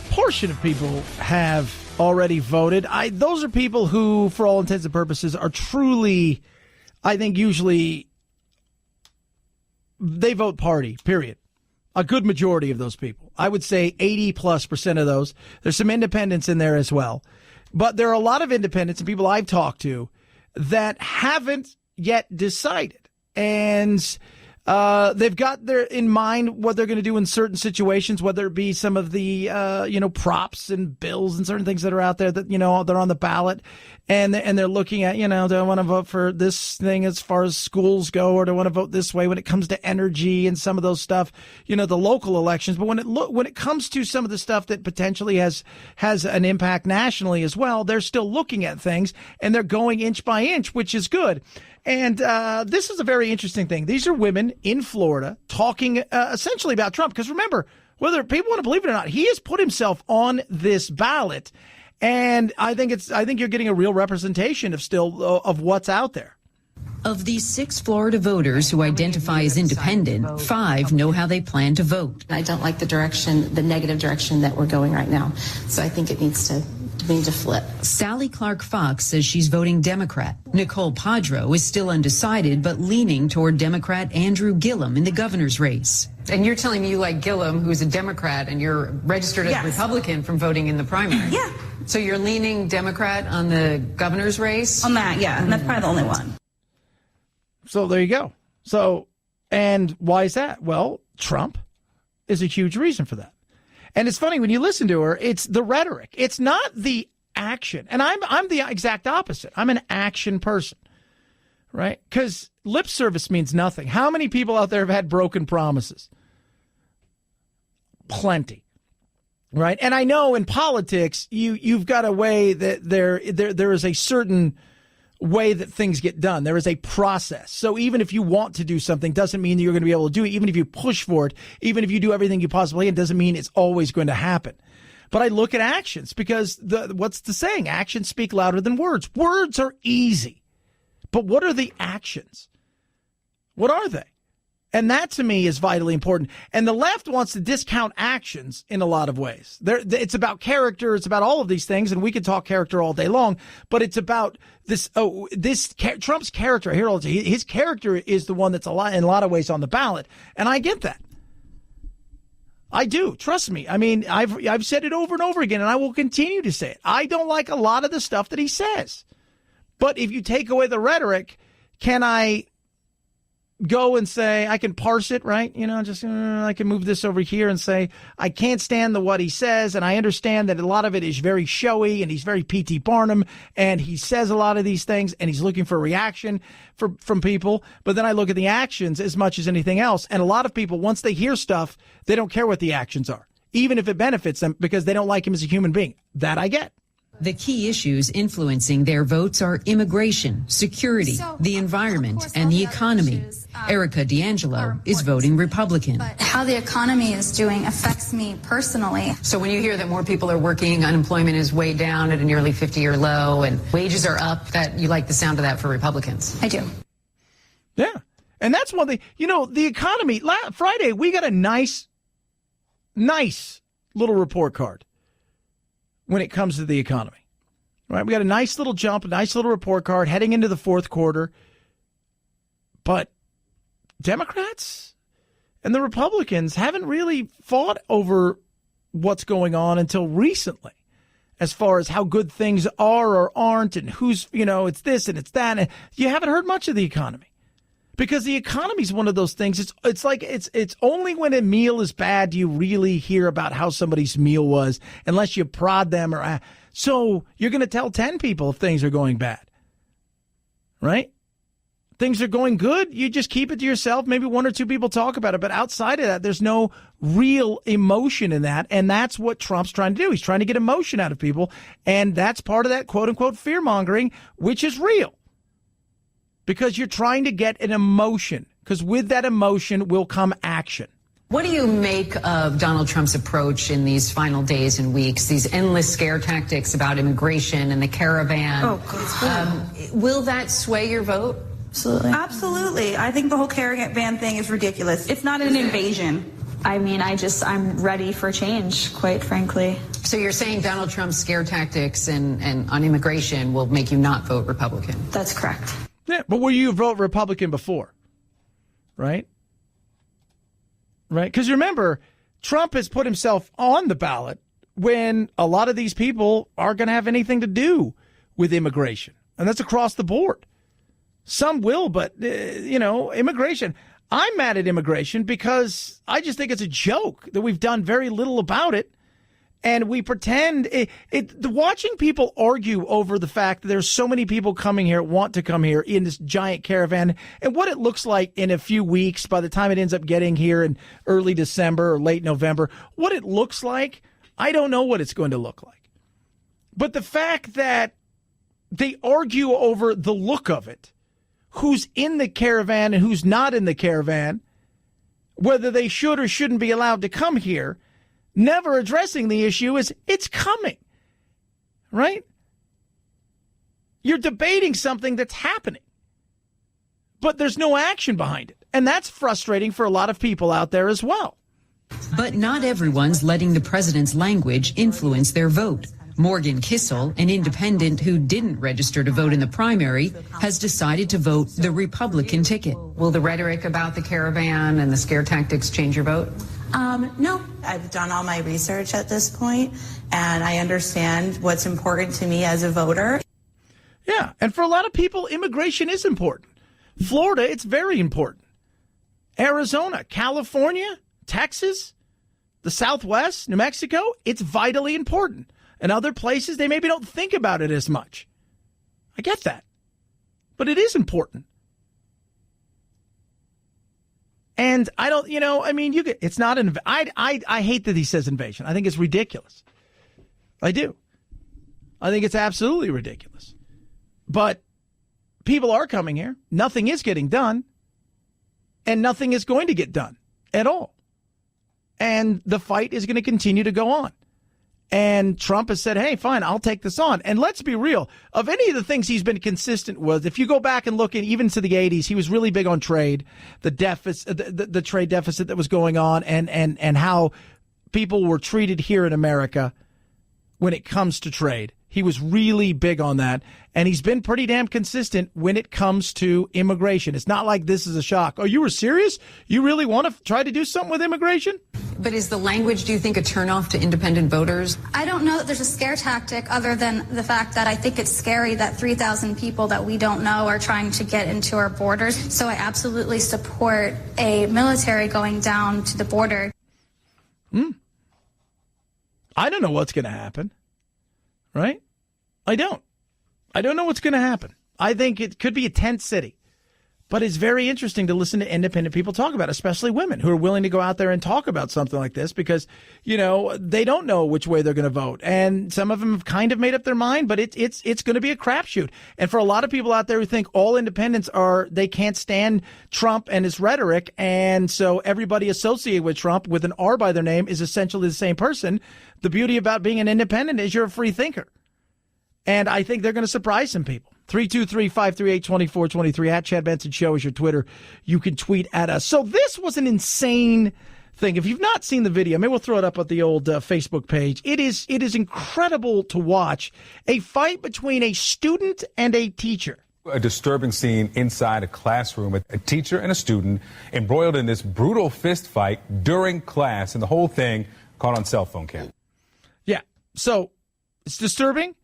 portion of people have already voted. Those are people who, for all intents and purposes, are truly, I think, usually they vote party, period. A good majority of those people. I would say 80+% of those. There's some independents in there as well. But there are a lot of independents and people I've talked to that haven't yet decided. And they've got in mind what they're going to do in certain situations, whether it be some of the, props and bills and certain things that are out there that, they're on the ballot. And they're looking at, do I want to vote for this thing as far as schools go, or do I want to vote this way when it comes to energy and some of those stuff, the local elections. But when it comes to some of the stuff that potentially has an impact nationally as well, they're still looking at things and they're going inch by inch, which is good. And this is a very interesting thing. These are women in Florida talking essentially about Trump. Because remember, whether people want to believe it or not, he has put himself on this ballot. And I think you're getting a real representation of what's out there. Of these 6 Florida voters who identify as independent, 5 know how they plan to vote. I don't like the negative direction that we're going right now. So I think it needs to flip. Sally Clark Fox says she's voting Democrat. Nicole Padro is still undecided, but leaning toward Democrat Andrew Gillum in the governor's race. And you're telling me you like Gillum, who's a Democrat, and you're registered as a Republican from voting in the primary? Yeah. So you're leaning Democrat on the governor's race? On that, yeah. And that's probably the only one. So there you go. So, and why is that? Well, Trump is a huge reason for that. And it's funny when you listen to her, it's the rhetoric. It's not the action. And I'm the exact opposite. I'm an action person, right? Because lip service means nothing. How many people out there have had broken promises? Plenty, right? And I know in politics, you've got a way that there is a certain way that things get done. There is a process. So even if you want to do something, doesn't mean that you're going to be able to do it. Even if you push for it, even if you do everything you possibly can, doesn't mean it's always going to happen. But I look at actions because what's the saying? Actions speak louder than words. Words are easy. But what are the actions? What are they? And that, to me, is vitally important. And the left wants to discount actions in a lot of ways. It's about character. It's about all of these things. And we could talk character all day long. But it's about Trump's character. His character is the one that's in a lot of ways on the ballot. And I get that. I do. Trust me. I mean, I've said it over and over again, and I will continue to say it. I don't like a lot of the stuff that he says. But if you take away the rhetoric, can I go and say, I can parse it, right? I can move this over here and say, I can't stand what he says. And I understand that a lot of it is very showy and he's very P.T. Barnum and he says a lot of these things and he's looking for a reaction from people. But then I look at the actions as much as anything else. And a lot of people, once they hear stuff, they don't care what the actions are, even if it benefits them because they don't like him as a human being. That I get. The key issues influencing their votes are immigration, security, the environment, and the economy. Erica D'Angelo is voting Republican. But how the economy is doing affects me personally. So when you hear that more people are working, unemployment is way down at a nearly 50-year low, and wages are up, that you like the sound of that for Republicans? I do. Yeah. And that's one thing. The economy, Friday, we got a nice little report card when it comes to the economy, right? We got a nice little jump, a nice little report card heading into the fourth quarter. But Democrats And the Republicans haven't really fought over what's going on until recently, as far as how good things are or aren't and who's, it's this and it's that. And you haven't heard much of the economy because the economy is one of those things. It's like it's only when a meal is bad do you really hear about how somebody's meal was, unless you prod them so you're going to tell 10 people if things are going bad, right? Things are going good, you just keep it to yourself. Maybe one or two people talk about it. But outside of that, there's no real emotion in that. And that's what Trump's trying to do. He's trying to get emotion out of people. And that's part of that quote-unquote fear-mongering, which is real. Because you're trying to get an emotion. Because with that emotion will come action. What do you make of Donald Trump's approach in these final days and weeks, these endless scare tactics about immigration and the caravan? Will that sway your vote? Absolutely. I think the whole caravan thing is ridiculous. It's not an invasion. I mean, I'm ready for change, quite frankly. So you're saying Donald Trump's scare tactics and on immigration will make you not vote Republican? That's correct. Yeah, but were you vote Republican before? Right? Right? Because remember, Trump has put himself on the ballot when a lot of these people aren't going to have anything to do with immigration. And that's across the board. Some will, but, immigration. I'm mad at immigration because I just think it's a joke that we've done very little about it. And we pretend watching people argue over the fact that there's so many people coming here, want to come here in this giant caravan, and what it looks like in a few weeks by the time it ends up getting here in early December or late November, what it looks like, I don't know what it's going to look like. But the fact that they argue over the look of it, who's in the caravan and who's not in the caravan, whether they should or shouldn't be allowed to come here, never addressing the issue is it's coming, right? You're debating something that's happening, but there's no action behind it. And that's frustrating for a lot of people out there as well. But not everyone's letting the president's language influence their vote. Morgan Kissel, an independent who didn't register to vote in the primary, has decided to vote the Republican ticket. Will the rhetoric about the caravan and the scare tactics change your vote? No. I've done all my research at this point, and I understand what's important to me as a voter. Yeah, and for a lot of people, immigration is important. Florida, it's very important. Arizona, California, Texas, the Southwest, New Mexico, it's vitally important. And other places, they maybe don't think about it as much. I get that. But it is important. And I don't, it's not, I hate that he says invasion. I think it's ridiculous. I do. I think it's absolutely ridiculous. But people are coming here. Nothing is getting done. And nothing is going to get done at all. And the fight is going to continue to go on. And Trump has said, hey, fine, I'll take this on. And let's be real. Of any of the things he's been consistent with, if you go back and look at even to the 80s, he was really big on trade, the deficit, the trade deficit that was going on and how people were treated here in America when it comes to trade. He was really big on that. And he's been pretty damn consistent when it comes to immigration. It's not like this is a shock. Oh, you were serious? You really want to try to do something with immigration? But is the language, do you think, a turnoff to independent voters? I don't know that there's a scare tactic other than the fact that I think it's scary that 3,000 people that we don't know are trying to get into our borders. So I absolutely support a military going down to the border. I don't know what's going to happen, right? I don't know what's going to happen. I think it could be a tent city. But it's very interesting to listen to independent people talk about it, especially women who are willing to go out there and talk about something like this because, they don't know which way they're going to vote. And some of them have kind of made up their mind, but it's going to be a crapshoot. And for a lot of people out there who think all independents they can't stand Trump and his rhetoric. And so everybody associated with Trump with an R by their name is essentially the same person. The beauty about being an independent is you're a free thinker. And I think they're going to surprise some people. 323-538-2423 at Chad Benson Show is your Twitter. You can tweet at us. So this was an insane thing. If you've not seen the video, maybe we'll throw it up at the old Facebook page. It is incredible to watch a fight between a student and a teacher. A disturbing scene inside a classroom. A teacher and a student embroiled in this brutal fist fight during class, and the whole thing caught on cell phone camera. Yeah, so it's disturbing.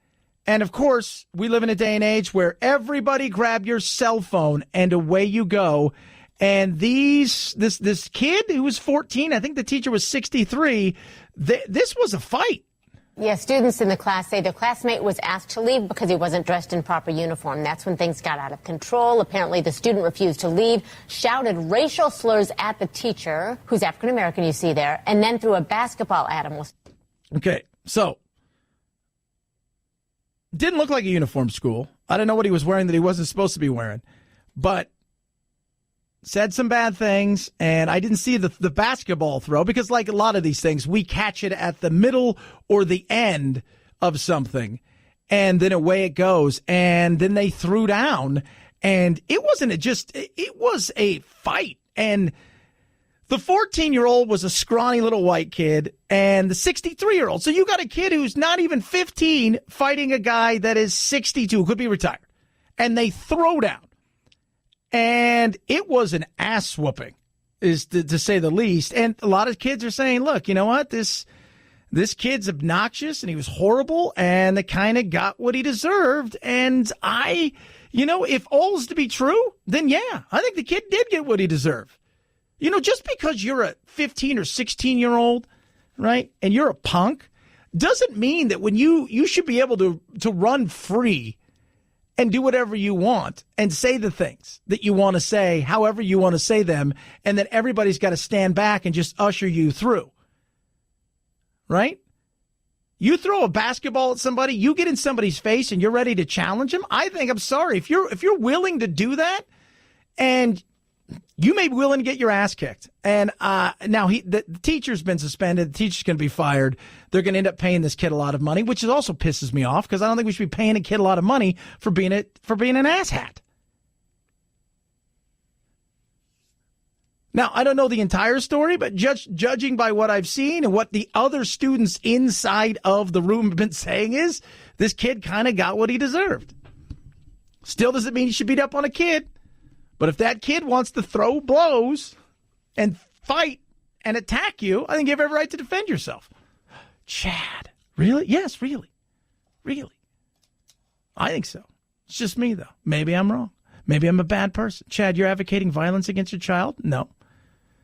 And, of course, we live in a day and age where everybody grab your cell phone and away you go. And this kid who was 14, I think the teacher was 63, this was a fight. Yeah, students in the class say their classmate was asked to leave because he wasn't dressed in proper uniform. That's when things got out of control. Apparently, the student refused to leave, shouted racial slurs at the teacher, who's African-American, you see there, and then threw a basketball at him. Okay, so didn't look like a uniform school. I don't know what he was wearing that he wasn't supposed to be wearing, but said some bad things, and I didn't see the basketball throw because, like a lot of these things, we catch it at the middle or the end of something, and then away it goes, and then they threw down, and it was a fight, and the 14-year-old was a scrawny little white kid, and the 63-year-old, so you got a kid who's not even 15 fighting a guy that is 62, who could be retired, and they throw down. And it was an ass whooping, is to say the least. And a lot of kids are saying, look, you know what? This kid's obnoxious and he was horrible and they kind of got what he deserved. And if all's to be true, then yeah, I think the kid did get what he deserved. Just because you're a 15 or 16-year-old, right, and you're a punk, doesn't mean that when you should be able to run free and do whatever you want and say the things that you want to say, however you want to say them, and then everybody's got to stand back and just usher you through. Right? You throw a basketball at somebody, you get in somebody's face and you're ready to challenge them. I think, I'm sorry, if you're willing to do that, and you may be willing to get your ass kicked. And now the teacher's been suspended. The teacher's going to be fired. They're going to end up paying this kid a lot of money, which also pisses me off because I don't think we should be paying a kid a lot of money for being an asshat. Now, I don't know the entire story, but judging by what I've seen and what the other students inside of the room have been saying is this kid kind of got what he deserved. Still doesn't mean you should beat up on a kid. But if that kid wants to throw blows and fight and attack you, I think you have every right to defend yourself. Chad, really? Yes, really. Really. I think so. It's just me, though. Maybe I'm wrong. Maybe I'm a bad person. Chad, you're advocating violence against your child? No.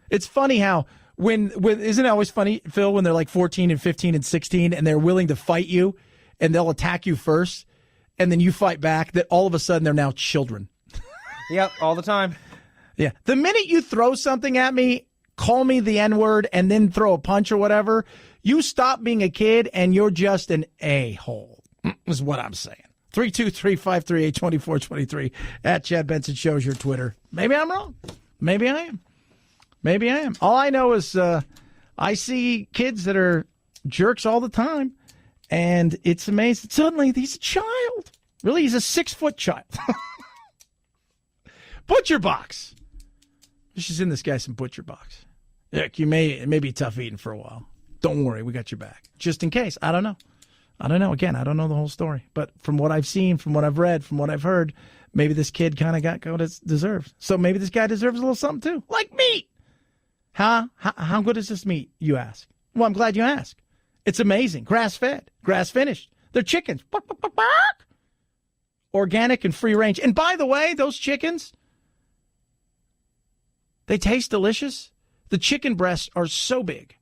It's funny how isn't it always funny, Phil, when they're like 14 and 15 and 16 and they're willing to fight you and they'll attack you first and then you fight back, that all of a sudden they're now children. Yep, all the time. Yeah. The minute you throw something at me, call me the N-word, and then throw a punch or whatever, you stop being a kid and you're just an a-hole, is what I'm saying. 323-538-2423 at Chad Benson Show's your Twitter. Maybe I'm wrong. Maybe I am. Maybe I am. All I know is I see kids that are jerks all the time, and it's amazing. Suddenly, he's a child. Really, he's a 6-foot child. Butcher Box. She's in this guy some Butcher Box. Look, it may be tough eating for a while. Don't worry, we got your back. Just in case. I don't know. Again, I don't know the whole story. But from what I've seen, from what I've read, from what I've heard, maybe this kid kind of got what it deserves. So maybe this guy deserves a little something too. Like meat. Huh? How good is this meat, you ask? Well, I'm glad you asked. It's amazing. Grass-fed. Grass-finished. They're chickens. Organic and free range. And by the way, those chickens, they taste delicious. The chicken breasts are so big,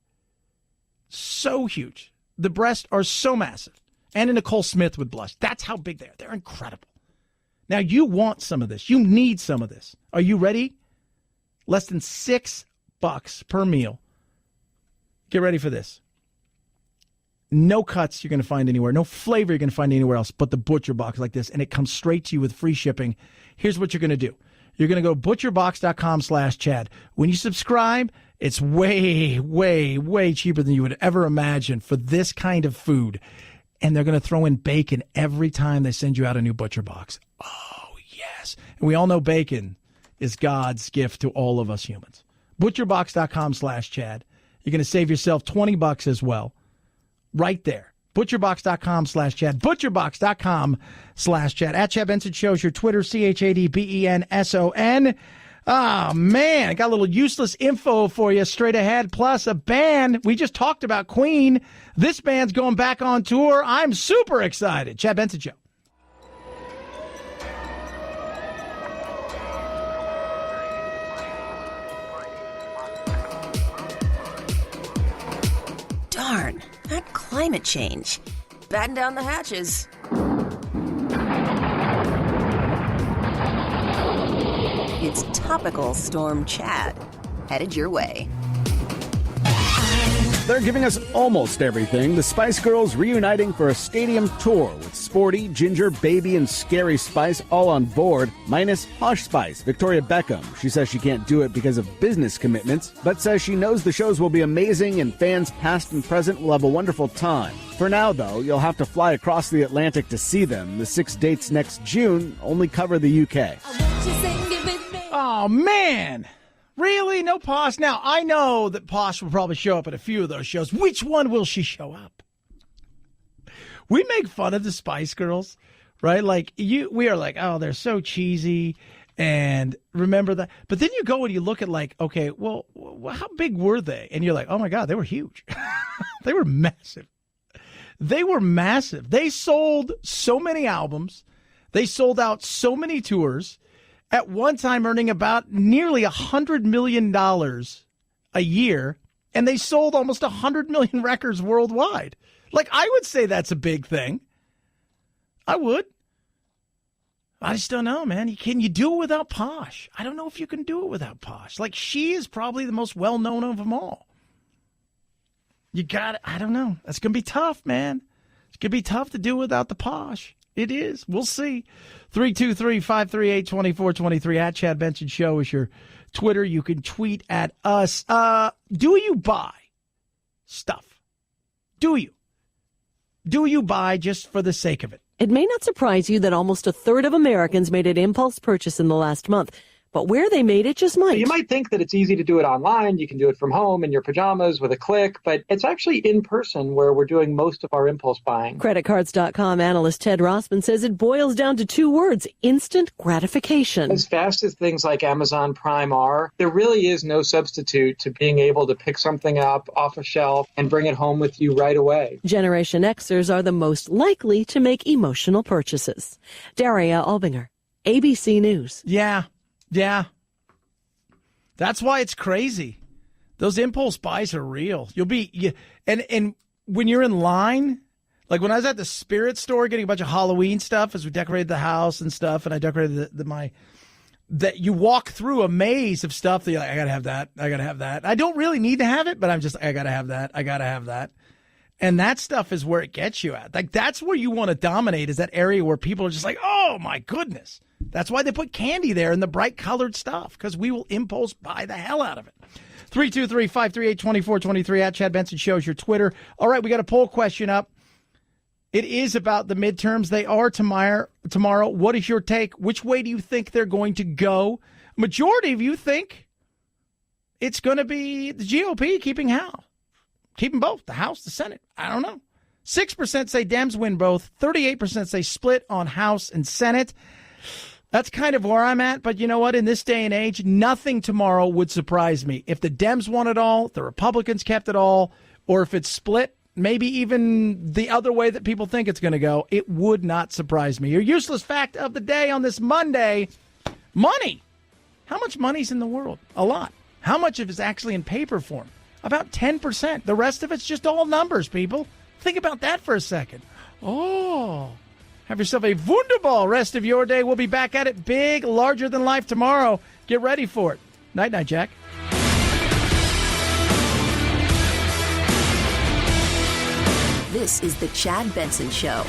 so huge. The breasts are so massive. Anna Nicole Smith would blush. That's how big they are. They're incredible. Now, you want some of this. You need some of this. Are you ready? Less than $6 per meal. Get ready for this. No cuts you're going to find anywhere. No flavor you're going to find anywhere else but the Butcher Box like this, and it comes straight to you with free shipping. Here's what you're going to do. You're going to go butcherbox.com/Chad. When you subscribe, it's way, way, way cheaper than you would ever imagine for this kind of food. And they're going to throw in bacon every time they send you out a new Butcher Box. Oh, yes. And we all know bacon is God's gift to all of us humans. Butcherbox.com/Chad. You're going to save yourself $20 as well. Right there. Butcherbox.com/Chad. Butcherbox.com/Chad. At Chad Benson Show is your Twitter, ChadBenson. Oh, man. I got a little useless info for you straight ahead. Plus a band. We just talked about Queen. This band's going back on tour. I'm super excited. Chad Benson Show. Darn, that climate change. Batten down the hatches. It's Topical Storm Chad, headed your way. They're giving us almost everything. The Spice Girls reuniting for a stadium tour with Sporty, Ginger, Baby, and Scary Spice all on board, minus Posh Spice, Victoria Beckham. She says she can't do it because of business commitments, but says she knows the shows will be amazing and fans past and present will have a wonderful time. For now, though, you'll have to fly across the Atlantic to see them. The 6 dates next June only cover the UK. Oh, man. Really? No Posh? Now, I know that Posh will probably show up at a few of those shows. Which one will she show up? We make fun of the Spice Girls, right? Like, we are like, oh, they're so cheesy, and remember that. But then you go and you look at, like, okay, well, how big were they? And you're like, oh, my God, they were huge. They were massive. They were massive. They sold so many albums. They sold out so many tours. At one time earning about nearly $100 million a year, and they sold almost 100 million records worldwide. Like, I would say that's a big thing. I would. I just don't know, man. Can you do it without Posh? I don't know if you can do it without Posh. Like, she is probably the most well-known of them all. You got it. I don't know. That's going to be tough, man. It's going to be tough to do without the Posh. It is. We'll see. 323-538-2423 at Chad Benson Show is your Twitter. You can tweet at us. Do you buy stuff? Do you? Do you buy just for the sake of it? It may not surprise you that almost a third of Americans made an impulse purchase in the last month. But where they made it just might. You might think that it's easy to do it online. You can do it from home in your pajamas with a click, but it's actually in person where we're doing most of our impulse buying. Creditcards.com analyst Ted Rossman says it boils down to 2 words: instant gratification. As fast as things like Amazon Prime are, there really is no substitute to being able to pick something up off a shelf and bring it home with you right away. Generation Xers are the most likely to make emotional purchases. Daria Albinger, ABC News. Yeah. That's why it's crazy. Those impulse buys are real. And when you're in line, like when I was at the Spirit store getting a bunch of Halloween stuff as we decorated the house and stuff, and I decorated that you walk through a maze of stuff that you're like, I gotta have that. I don't really need to have it, but I'm just, I gotta have that. And that stuff is where it gets you at. Like, that's where you want to dominate, is that area where people are just like, oh my goodness. That's why they put candy there and the bright colored stuff, because we will impulse buy the hell out of it. 323-538-2423 at Chad Benson Show is your Twitter. All right, we got a poll question up. It is about the midterms. They are tomorrow. What is your take? Which way do you think they're going to go? Majority of you think it's going to be the GOP keeping both, the House, the Senate. I don't know. 6% say Dems win both. 38% say split on House and Senate. That's kind of where I'm at. But you know what? In this day and age, nothing tomorrow would surprise me. If the Dems won it all, the Republicans kept it all, or if it's split, maybe even the other way that people think it's going to go, it would not surprise me. Your useless fact of the day on this Monday: money. How much money's in the world? A lot. How much of it is actually in paper form? About 10%. The rest of it's just all numbers, people. Think about that for a second. Oh, have yourself a wunderbar rest of your day. We'll be back at it big, larger than life tomorrow. Get ready for it. Night-night, Jack. This is the Chad Benson Show.